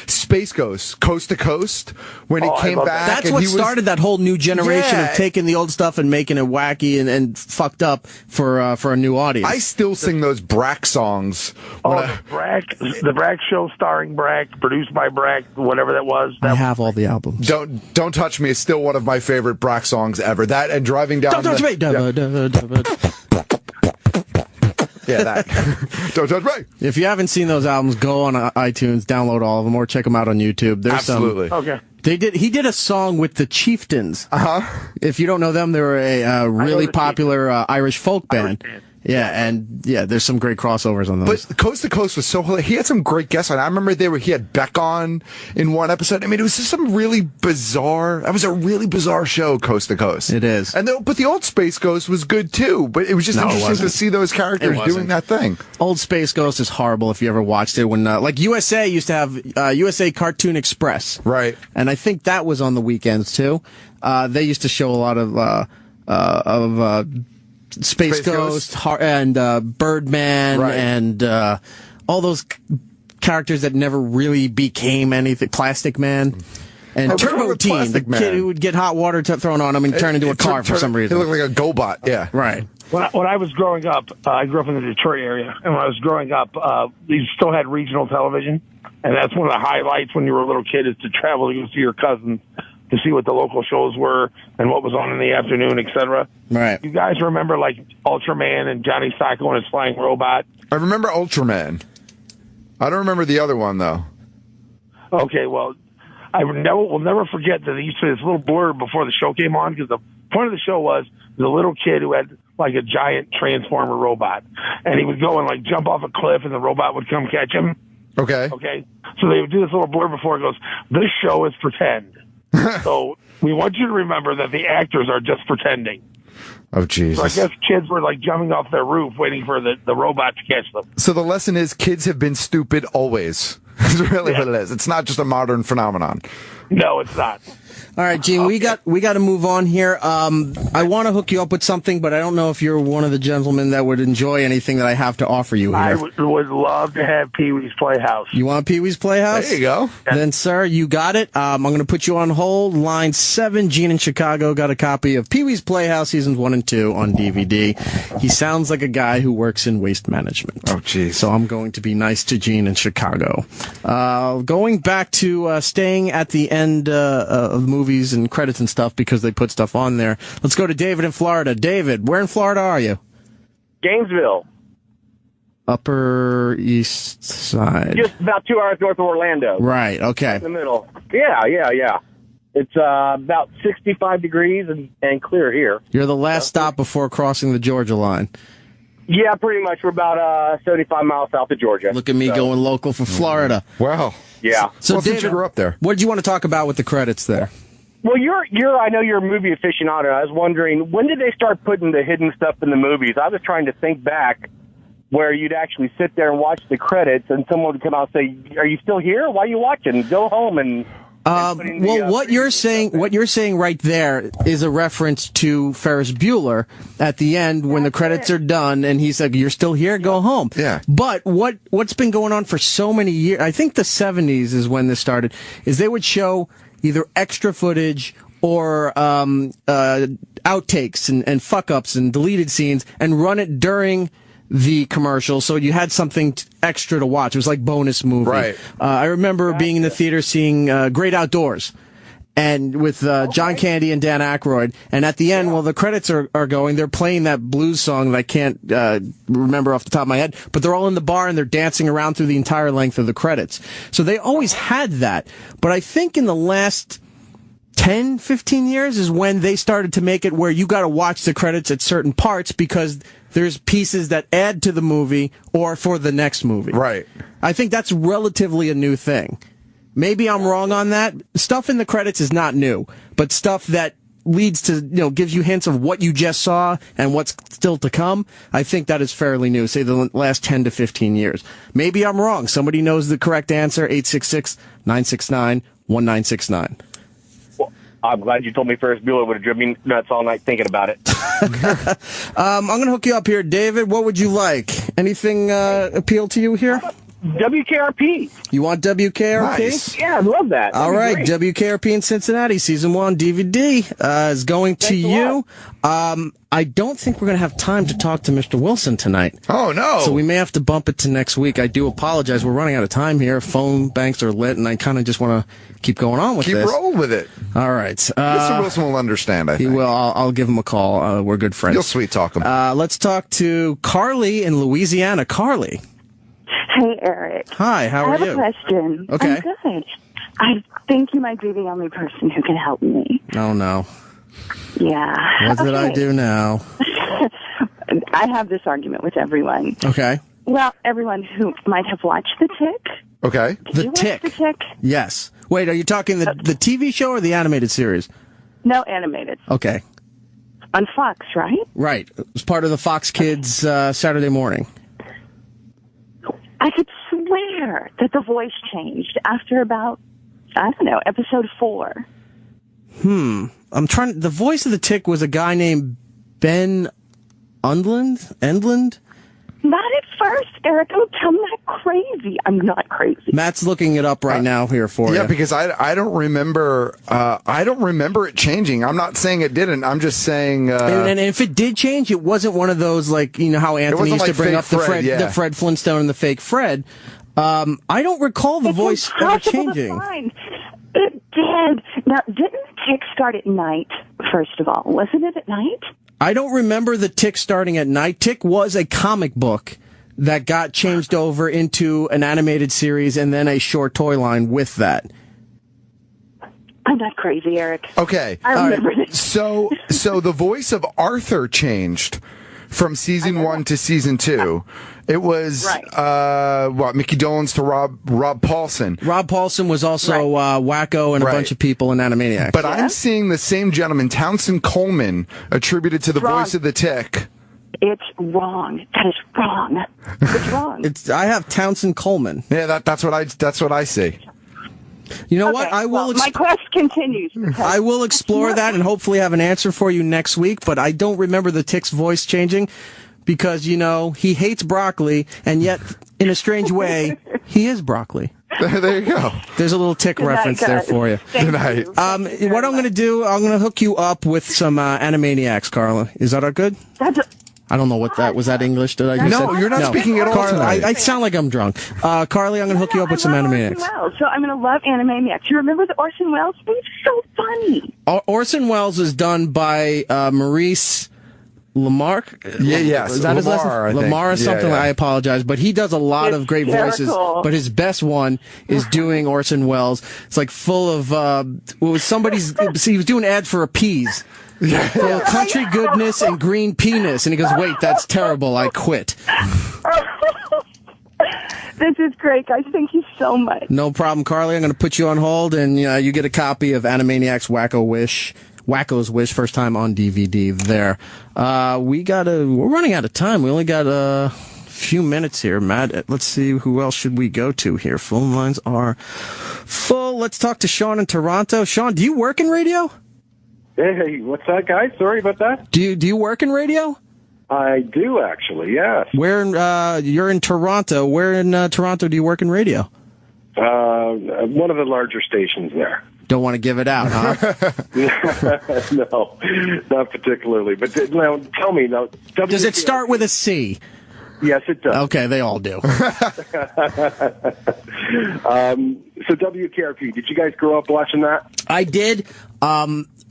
Space Ghost, Coast to Coast, when it came back. That's what started that whole new generation of taking the old stuff and making it wacky and fucked up for a new audience. I still sing those Brack songs. The Brack Show starring Brack, produced by Brack, whatever that was. I have all the albums. Don't Touch Me is still one of my favorite Brack songs ever. That and Driving Down. Don't touch me. Yeah, that. Don't touch me. If you haven't seen those albums, go on iTunes, download all of them, or check them out on YouTube. There's Absolutely. Okay. He did a song with the Chieftains. If you don't know them, they're a really popular Irish folk band. There's some great crossovers on those. But Coast to Coast was so hilarious. He had some great guests on. I remember he had Beck on in one episode. I mean, it was just some really bizarre. That was a really bizarre show, Coast to Coast. It is. But the old Space Ghost was good too. But it was just interesting to see those characters doing that thing. Old Space Ghost is horrible if you ever watched it. When USA used to have USA Cartoon Express, right? And I think that was on the weekends too. They used to show a lot of Space Ghost and Birdman and all those characters that never really became anything. Plastic Man and Turbo Teen, the kid who would get hot water thrown on him and turn into a car for some reason. He looked like a GoBot. Yeah, right. When I was growing up, I grew up in the Detroit area, and when I was growing up, we still had regional television, and that's one of the highlights when you were a little kid is to travel to go see your cousins, to see what the local shows were and what was on in the afternoon, etc. Right. You guys remember Ultraman and Johnny Sacco and his flying robot? I remember Ultraman. I don't remember the other one though. Okay, well, will never forget that they used to this little blurb before the show came on, because the point of the show was the little kid who had like a giant transformer robot, and he would go and like jump off a cliff, and the robot would come catch him. Okay. So they would do this little blurb before it goes, "This show is pretend." So we want you to remember that the actors are just pretending. Oh, Jesus. So I guess kids were like jumping off their roof waiting for the robot to catch them. So the lesson is kids have been stupid always. That's really what it is. It's not just a modern phenomenon. No, it's not. All right, Gene, we got to move on here. I want to hook you up with something, but I don't know if you're one of the gentlemen that would enjoy anything that I have to offer you here. I would love to have Pee-wee's Playhouse. You want Pee-wee's Playhouse? There you go. Then, sir, you got it. I'm going to put you on hold. Line 7, Gene in Chicago got a copy of Pee-wee's Playhouse Seasons 1 and 2 on DVD. He sounds like a guy who works in waste management. Oh, geez. So I'm going to be nice to Gene in Chicago. Going back to staying at the end of movies and credits and stuff because they put stuff on there. Let's go to David in Florida. David, where in Florida are you? Gainesville. Upper East Side. Just about 2 hours north of Orlando. Right, okay. In the middle. Yeah. It's about 65 degrees and clear here. You're the last stop before crossing the Georgia line. Yeah, pretty much. We're about 75 miles south of Georgia. Look at me going local for Florida. Wow. Yeah. So, well, David, you grew up there. What did you want to talk about with the credits there? Well, I know you're a movie aficionado. I was wondering, when did they start putting the hidden stuff in the movies? I was trying to think back where you'd actually sit there and watch the credits, and someone would come out and say, "Are you still here? Why are you watching? Go home." And what you're saying right there is a reference to Ferris Bueller at the end when the credits are done, and he's like, "You're still here? Go home." Yeah. But what's been going on for so many years? I think the 70s is when this started. Is they would show either extra footage or outtakes and fuck ups and deleted scenes, and run it during the commercial, so you had something extra to watch. It was like bonus movie. Right. I remember being in the theater seeing Great Outdoors, and with John Candy and Dan Aykroyd. And at the end, while the credits are going, they're playing that blues song that I can't remember off the top of my head, but they're all in the bar and they're dancing around through the entire length of the credits. So they always had that. But I think in the last 10, 15 years is when they started to make it where you got to watch the credits at certain parts because there's pieces that add to the movie or for the next movie. Right. I think that's relatively a new thing. Maybe I'm wrong on that. Stuff in the credits is not new, but stuff that leads to, gives you hints of what you just saw and what's still to come, I think that is fairly new, say the last 10 to 15 years. Maybe I'm wrong. Somebody knows the correct answer, 866-969-1969. I'm glad you told me Ferris Bueller would have driven me nuts all night thinking about it. I'm going to hook you up here. David, what would you like? Anything appeal to you here? WKRP. You want WKRP? Nice. Yeah, I'd love that. All right, WKRP in Cincinnati, Season 1 DVD is going to you. I don't think we're going to have time to talk to Mr. Wilson tonight. Oh, no. So we may have to bump it to next week. I do apologize. We're running out of time here. Phone banks are lit, and I kind of just want to keep going on with this. Keep rolling with it. All right. Mr. Wilson will understand, I think. He will. I'll give him a call. We're good friends. You'll sweet talk him. Let's talk to Carly in Louisiana. Carly. Hey, Eric. Hi, how are you? I have a question. Okay. I'm good. I think you might be the only person who can help me. Oh, no. Yeah. What did I do now? I have this argument with everyone. Okay. Well, everyone who might have watched The Tick. Okay. The Tick. The Tick? Yes. Wait, are you talking the TV show or the animated series? No, animated. Okay. On Fox, right? Right. It was part of the Fox Kids Saturday morning. I could swear that the voice changed after about, I don't know, episode 4. The voice of the Tick was a guy named Ben Endland? Not at first, Eric. Don't tell me I'm crazy. I'm not crazy. Matt's looking it up right now here for you. Yeah, because I don't remember. I don't remember it changing. I'm not saying it didn't. I'm just saying. And if it did change, it wasn't one of those how Anthony used to bring up the Fred Flintstone and the fake Fred. I don't recall the voice ever changing. It did. Now, didn't the Tick start at night? First of all, wasn't it at night? I don't remember the Tick starting at night. Tick was a comic book that got changed over into an animated series and then a short toy line with that. I'm not crazy, Eric. Okay. I remember this. So the voice of Arthur changed from season 1 to season 2. It was Mickey Dolenz to Rob Paulson. Rob Paulson was also Wacko and a bunch of people in Animaniacs. But I'm seeing the same gentleman, Townsend Coleman, attributed to the voice of the Tick. It's wrong. That is wrong. It's wrong. I have Townsend Coleman. Yeah, that's what I see. You know what? I will. My quest continues. I will explore that and hopefully have an answer for you next week. But I don't remember the Tick's voice changing because he hates broccoli, and yet in a strange way he is broccoli. There you go. There's a little Tick reference there for you. Good night. What I'm going to do, I'm going to hook you up with some Animaniacs, Carla. Is that good? I don't know what that was. That English? Did I just No, you're not speaking at all tonight. I sound like I'm drunk. Carly, I'm going to hook you up with some Animaniacs. So I'm going to love Animaniacs. You remember the Orson Welles thing? It's so funny. Orson Welles is done by Maurice Lamarck. Yes, that Lamar or something. Yeah. I apologize, but he does a lot of great voices. But his best one is doing Orson Welles. It's like full of he was doing ads for Appease. Full of country goodness and green penis, and he goes, "Wait, that's terrible. I quit." This is great, guys. Thank you so much. No problem, Carly. I'm going to put you on hold, and you get a copy of Animaniacs Wacko's Wish, first time on DVD there. We're running out of time. We only got a few minutes here, Matt. Let's see, who else should we go to here? Phone lines are full. Let's talk to Sean in Toronto. Sean, do you work in radio? Hey, what's that, guys? Sorry about that. Do you work in radio? I do, actually, yes. You're in Toronto. Where in Toronto do you work in radio? One of the larger stations there. Don't want to give it out, huh? No, not particularly. But now, tell me, now, does it start with a C? Yes, it does. Okay, they all do. So WKRP, did you guys grow up watching that? I did.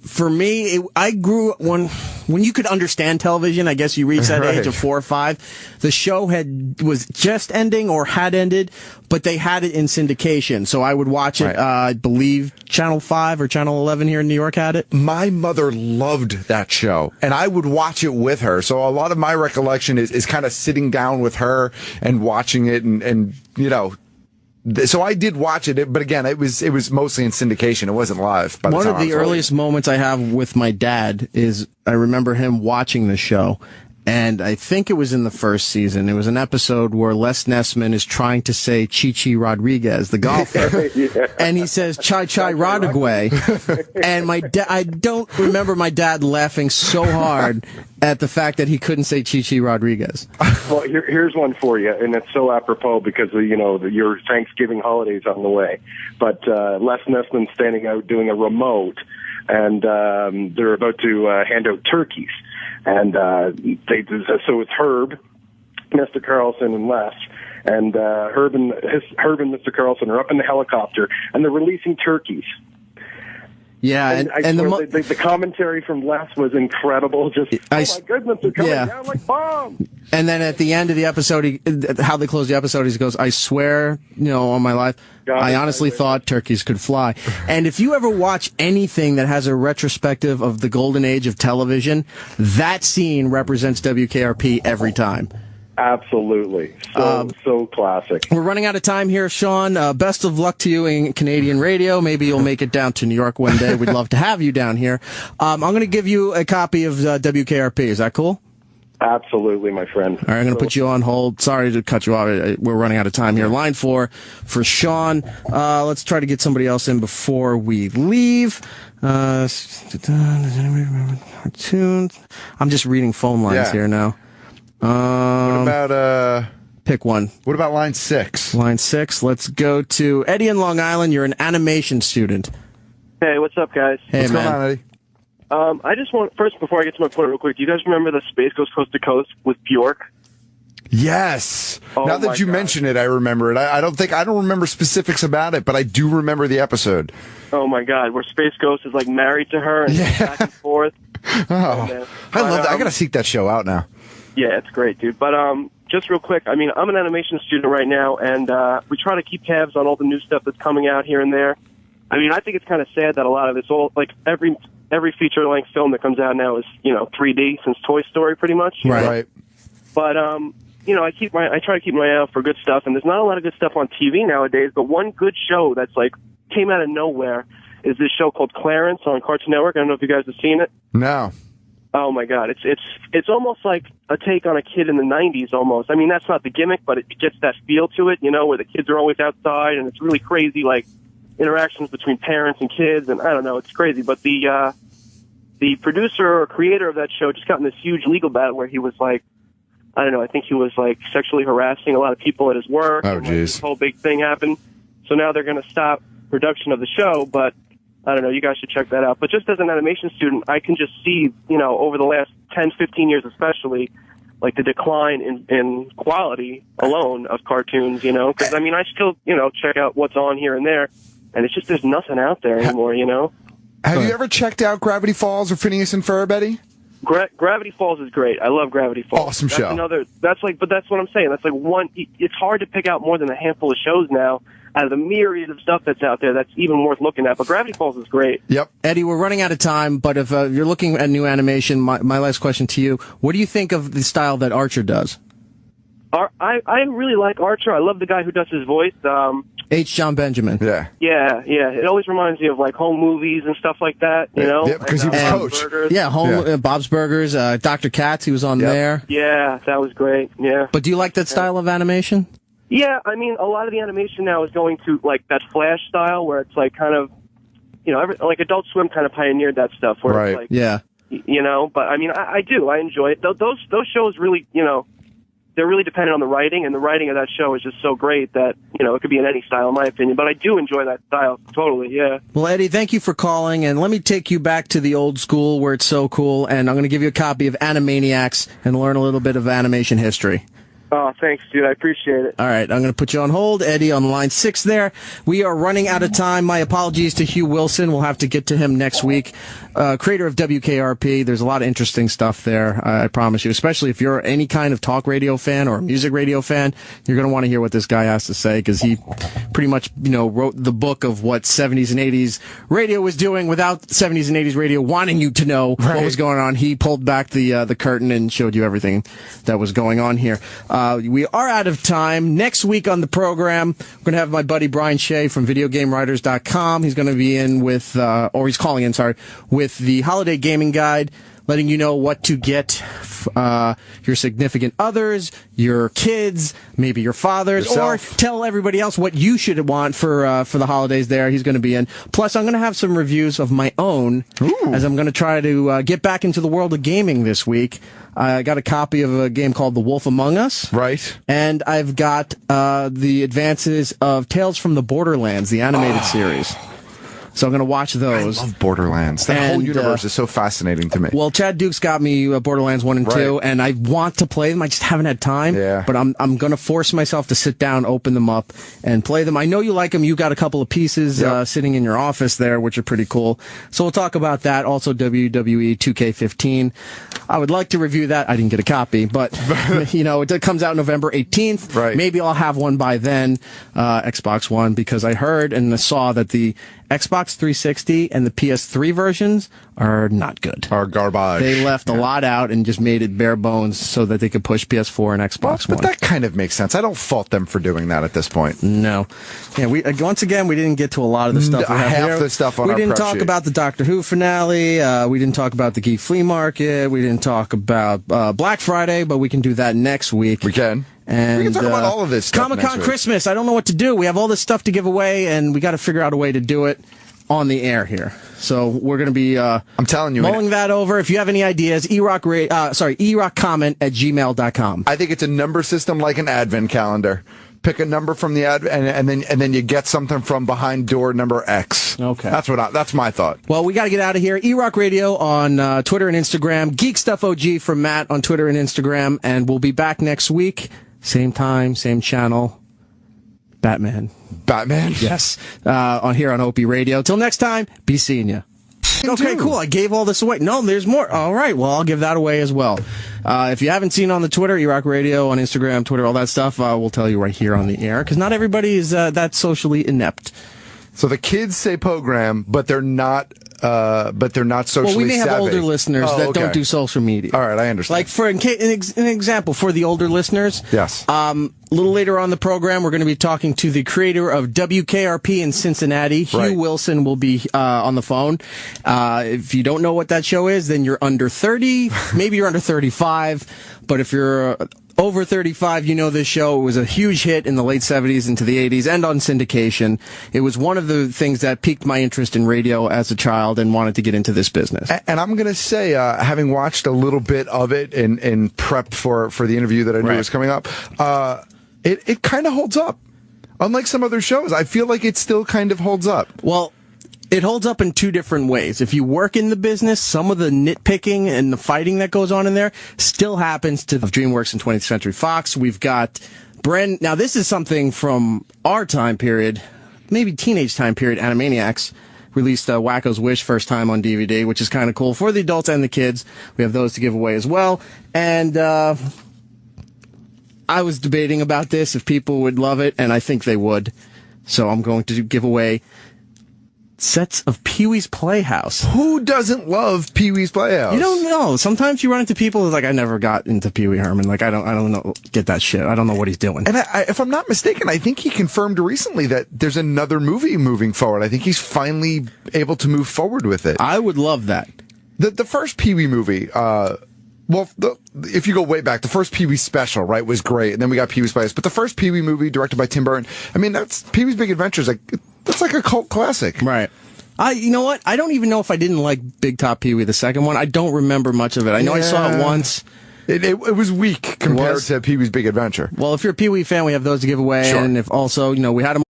For me, I grew when you could understand television. I guess you reached that age of 4 or 5. The show was just ending or had ended, but they had it in syndication. So I would watch it. I believe Channel 5 or Channel 11 here in New York had it. My mother loved that show, and I would watch it with her. So a lot of my recollection is kind of sitting down with her and watching it, and so I did watch it, but again, it was mostly in syndication. It wasn't live. One of the earliest moments I have with my dad is I remember him watching the show, and I think it was in the first season. It was an episode where Les Nessman is trying to say Chi-Chi Rodriguez, the golfer, and he says Chai Rodriguez, and I don't remember my dad laughing so hard at the fact that he couldn't say Chi-Chi Rodriguez. Well, here's one for you, and it's so apropos because of, your Thanksgiving holidays on the way. But Les Nessman's standing out doing a remote, and they're about to hand out turkeys. And so it's Herb, Mr. Carlson, and Les. And Herb and Mr. Carlson are up in the helicopter, and they're releasing turkeys. Yeah, and the commentary from Les was incredible. Just, oh my goodness, they're coming down like bombs. And then at the end of the episode, how they close the episode, he goes, "I swear, on my life, I honestly thought turkeys could fly." And if you ever watch anything that has a retrospective of the golden age of television, that scene represents WKRP every time. Absolutely. So classic. We're running out of time here, Sean. Best of luck to you in Canadian radio. Maybe you'll make it down to New York one day. We'd love to have you down here. I'm going to give you a copy of WKRP. Is that cool? Absolutely, my friend. All right, I'm going to put you on hold. Sorry to cut you off. We're running out of time here. Line 4 for Sean. Let's try to get somebody else in before we leave. Does anybody remember cartoons? I'm just reading phone lines here now. What about pick one? What about line 6? Line 6. Let's go to Eddie in Long Island. You're an animation student. Hey, what's up, guys? Hey, what's man. going on, Eddie? I just want first before I get to my point real quick. Do you guys remember the Space Ghost Coast to Coast with Bjork? Yes. Oh, now that you mention it, I remember it. I don't remember specifics about it, but I do remember the episode. Oh my God, where Space Ghost is like married to her and back and forth. I love that. I gotta seek that show out now. Yeah, it's great, dude. But just real quick, I'm an animation student right now, and we try to keep tabs on all the new stuff that's coming out here and there. I mean, I think it's kind of sad that a lot of this old, like every feature-length film that comes out now is, 3D since Toy Story, pretty much. Right. But I try to keep my eye out for good stuff, and there's not a lot of good stuff on TV nowadays. But one good show that's like came out of nowhere is this show called Clarence on Cartoon Network. I don't know if you guys have seen it. No. Oh my God, it's almost like a take on a kid in the '90s. Almost. I mean, that's not the gimmick, but it gets that feel to it. Where the kids are always outside, and it's really crazy, like interactions between parents and kids, and I don't know, it's crazy. But the producer or creator of that show just got in this huge legal battle where he was like, I don't know, I think he was like sexually harassing a lot of people at his work. Oh, jeez. This whole big thing happened. So now they're going to stop production of the show, but I don't know, you guys should check that out. But just as an animation student, I can just see, over the last 10, 15 years especially, like the decline in quality alone of cartoons, because I mean, I still, check out what's on here and there, and it's just there's nothing out there anymore, Have you ever checked out Gravity Falls or Phineas and Ferb, Eddie? Gravity Falls is great. I love Gravity Falls. Awesome show. But that's what I'm saying. That's like one. It's hard to pick out more than a handful of shows now out of the myriad of stuff that's out there that's even worth looking at. But Gravity Falls is great. Yep. Eddie, we're running out of time, but if you're looking at new animation, my last question to you, what do you think of the style that Archer does? I really like Archer. I love the guy who does his voice. H. John Benjamin. Yeah. Yeah. It always reminds me of like home movies and stuff like that, Yeah, because he was coach. Burgers. Yeah, Bob's Burgers, Dr. Katz, he was on there. Yeah, that was great. Yeah. But do you like that style of animation? Yeah, I mean, a lot of the animation now is going to like that Flash style where it's like kind of, like Adult Swim kind of pioneered that stuff. Where right. It's like, yeah. But I mean, I do. I enjoy it. Those shows really, they're really dependent on the writing, and the writing of that show is just so great that, it could be in any style, in my opinion. But I do enjoy that style, totally, yeah. Well, Eddie, thank you for calling, and let me take you back to the old school where it's so cool, and I'm going to give you a copy of Animaniacs and learn a little bit of animation history. Oh, thanks, dude. I appreciate it. All right, I'm going to put you on hold. Eddie on line 6 there. We are running out of time. My apologies to Hugh Wilson. We'll have to get to him next week. Creator of WKRP. There's a lot of interesting stuff there, I promise you, especially if you're any kind of talk radio fan or music radio fan. You're going to want to hear what this guy has to say because he pretty much, wrote the book of what 70s and 80s radio was doing without 70s and 80s radio wanting you to know what was going on. He pulled back the curtain and showed you everything that was going on here. We are out of time. Next week on the program, we're going to have my buddy Brian Shea from VideoGameWriters.com. He's going to be in with, he's calling in, with the Holiday Gaming Guide, letting you know what to get your significant others, your kids, maybe your fathers, yourself, or tell everybody else what you should want for the holidays there. He's going to be in. Plus, I'm going to have some reviews of my own as I'm going to try to get back into the world of gaming this week. I got a copy of a game called The Wolf Among Us. Right. And I've got the advances of Tales from the Borderlands, the animated series. So I'm going to watch those. I love Borderlands. That whole universe is so fascinating to me. Well, Chad Duke's got me Borderlands 1 and 2, and I want to play them. I just haven't had time. Yeah. But I'm going to force myself to sit down, open them up, and play them. I know you like them. You got a couple of pieces sitting in your office there, which are pretty cool. So we'll talk about that. Also, WWE 2K15. I would like to review that. I didn't get a copy, but, it comes out November 18th. Right. Maybe I'll have one by then, Xbox One, because I heard and saw that the Xbox 360 and the PS3 versions are not good. Are garbage. They left a lot out and just made it bare bones so that they could push PS4 and Xbox One. But that kind of makes sense. I don't fault them for doing that at this point. No. Yeah, we didn't get to a lot of the stuff. Half the stuff on our We didn't prep talk sheet. about the Doctor Who finale. We didn't talk about the Geek Flea Market. We didn't talk about Black Friday, but we can do that next week. We can. And we can talk about all of this stuff Comic-Con Christmas. I don't know what to do. We have all this stuff to give away, and we got to figure out a way to do it on the air here. So we're going to be I'm telling you, mulling that over. If you have any ideas, erockcomment@gmail.com. I think it's a number system like an advent calendar. Pick a number from the and then you get something from behind door number X. Okay. That's my thought. Well, we got to get out of here. eRock Radio on Twitter and Instagram. Geek Stuff OG from Matt on Twitter and Instagram. And we'll be back next week. Same time, same channel. Batman? Yes. On here on Opie Radio. Till next time, be seeing you. Okay, cool. I gave all this away. No, there's more. All right. Well, I'll give that away as well. If you haven't seen on the Twitter, eRock Radio, on Instagram, Twitter, all that stuff, we'll tell you right here on the air, because not everybody is that socially inept. So the kids say program, but they're not socially savvy. Well, we may have older listeners that don't do social media. All right, I understand. Like for an example, for the older listeners, yes. A little later on the program, we're going to be talking to the creator of WKRP in Cincinnati. Right. Hugh Wilson will be on the phone. If you don't know what that show is, then you're under 30. Maybe you're under 35. But if you're over 35, you know this show. It was a huge hit in the late 70s into the 80s and on syndication. It was one of the things that piqued my interest in radio as a child and wanted to get into this business. And I'm going to say, having watched a little bit of it and prepped for the interview that I knew was coming up, it kind of holds up. Unlike some other shows, I feel like it still kind of holds up. Well, it holds up in two different ways. If you work in the business, some of the nitpicking and the fighting that goes on in there still happens to DreamWorks and 20th Century Fox. We've got now this is something from our time period, maybe teenage time period. Animaniacs released Wacko's Wish first time on DVD, which is kind of cool for the adults and the kids. We have those to give away as well. And I was debating about this, if people would love it, and I think they would. So I'm going to give away sets of Pee-wee's Playhouse. Who doesn't love Pee-wee's Playhouse? You don't know. Sometimes you run into people who's like, I never got into Pee-wee Herman. Like, I don't know, get that shit. I don't know what he's doing. And if I'm not mistaken, I think he confirmed recently that there's another movie moving forward. I think he's finally able to move forward with it. I would love that. The first Pee-wee movie, if you go way back, the first Pee-wee special, right, was great. And then we got Pee-wee's Playhouse. But the first Pee-wee movie directed by Tim Burton, I mean, that's Pee-wee's Big Adventures. That's like a cult classic. Right. You know what? I don't even know if I didn't like Big Top Pee-wee, the second one. I don't remember much of it. I know I saw it once. It was weak compared to Pee-wee's Big Adventure. Well, if you're a Pee-wee fan, we have those to give away. Sure. And if also, we had them.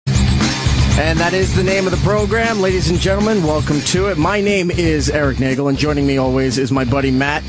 And that is the name of the program. Ladies and gentlemen, welcome to it. My name is Erik Nagel, and joining me always is my buddy Matt,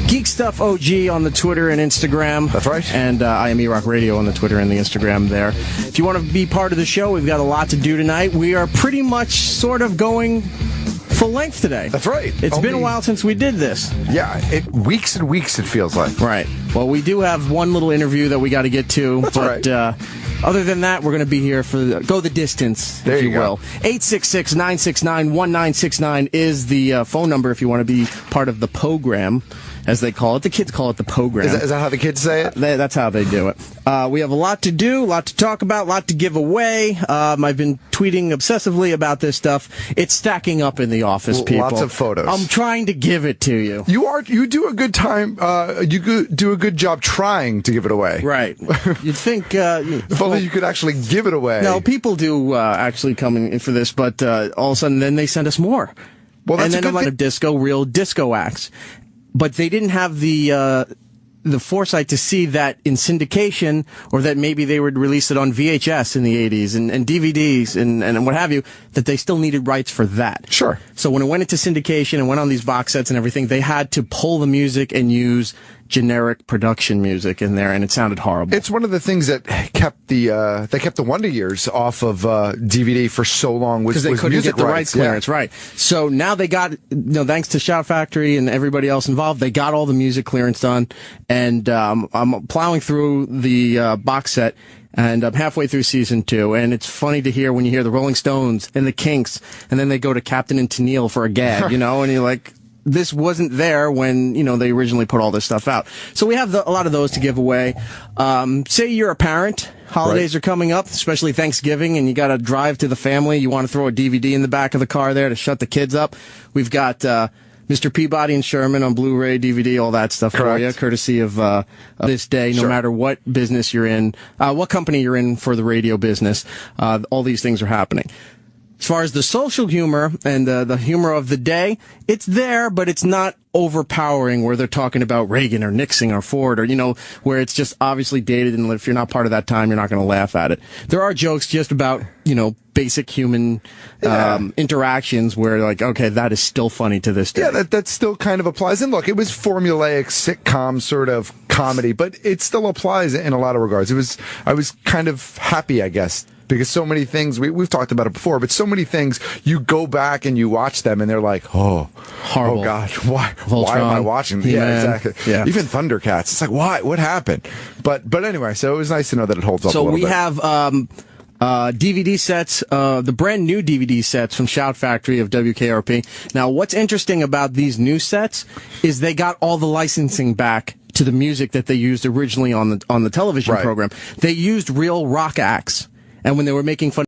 Geek Stuff OG on the Twitter and Instagram. That's right. And I am E-Rock Radio on the Twitter and the Instagram there. If you want to be part of the show, we've got a lot to do tonight. We are pretty much sort of going full length today. That's right. It's been a while since we did this. Yeah, weeks and weeks it feels like. Right. Well, we do have one little interview that we got to get to. That's but, right. Other than that, we're going to be here for go the distance, there if you go. will. 866-969-1969 is the phone number if you want to be part of the program, as they call it. The kids call it the program. Is that how the kids say it? That's how they do it. We have a lot to do, a lot to talk about, a lot to give away. I've been tweeting obsessively about this stuff. It's stacking up in the office, people. Lots of photos. I'm trying to give it to you. You do a good time. You do a good job trying to give it away. Right. You'd think. If only you could actually give it away. No, people do actually come in for this, but all of a sudden, then they send us more. Well, that's and then a good thing. Real disco acts. But they didn't have the foresight to see that in syndication, or that maybe they would release it on VHS in the 80s and DVDs and what have you, that they still needed rights for that. Sure. So when it went into syndication and went on these box sets and everything, they had to pull the music and use generic production music in there, and it sounded horrible. It's one of the things that kept the Wonder Years off of DVD for so long, because they couldn't get the rights clearance, right? So now they got, thanks to Shout Factory and everybody else involved, they got all the music clearance done, and I'm plowing through the box set. And I'm halfway through season 2, and it's funny to hear when you hear the Rolling Stones and the Kinks, and then they go to Captain and Tennille for a gag, and you're like, this wasn't there when, they originally put all this stuff out. So we have a lot of those to give away. Say you're a parent, holidays are coming up, especially Thanksgiving, and you got to drive to the family. You want to throw a DVD in the back of the car there to shut the kids up. We've got Mr. Peabody and Sherman on Blu-ray, DVD, all that stuff for you, courtesy of this day, no matter what business you're in, what company you're in for the radio business. All these things are happening. As far as the social humor and the humor of the day, it's there, but it's not overpowering where they're talking about Reagan or Nixon or Ford or, where it's just obviously dated, and if you're not part of that time, you're not going to laugh at it. There are jokes just about, basic human interactions where, like, okay, that is still funny to this day. Yeah, that still kind of applies. And look, it was formulaic sitcom sort of comedy, but it still applies in a lot of regards. I was kind of happy, I guess, because so many things, we've talked about it before, but so many things, you go back and you watch them and they're like, horrible. Oh God, why am I watching? He-Man. Yeah, exactly. Yeah. Even Thundercats. It's like, why? What happened? But anyway, so it was nice to know that it holds up a little bit. So we have DVD sets, the brand new DVD sets from Shout Factory of WKRP. Now, what's interesting about these new sets is they got all the licensing back to the music that they used originally on the television program. They used real rock acts, and when they were making fun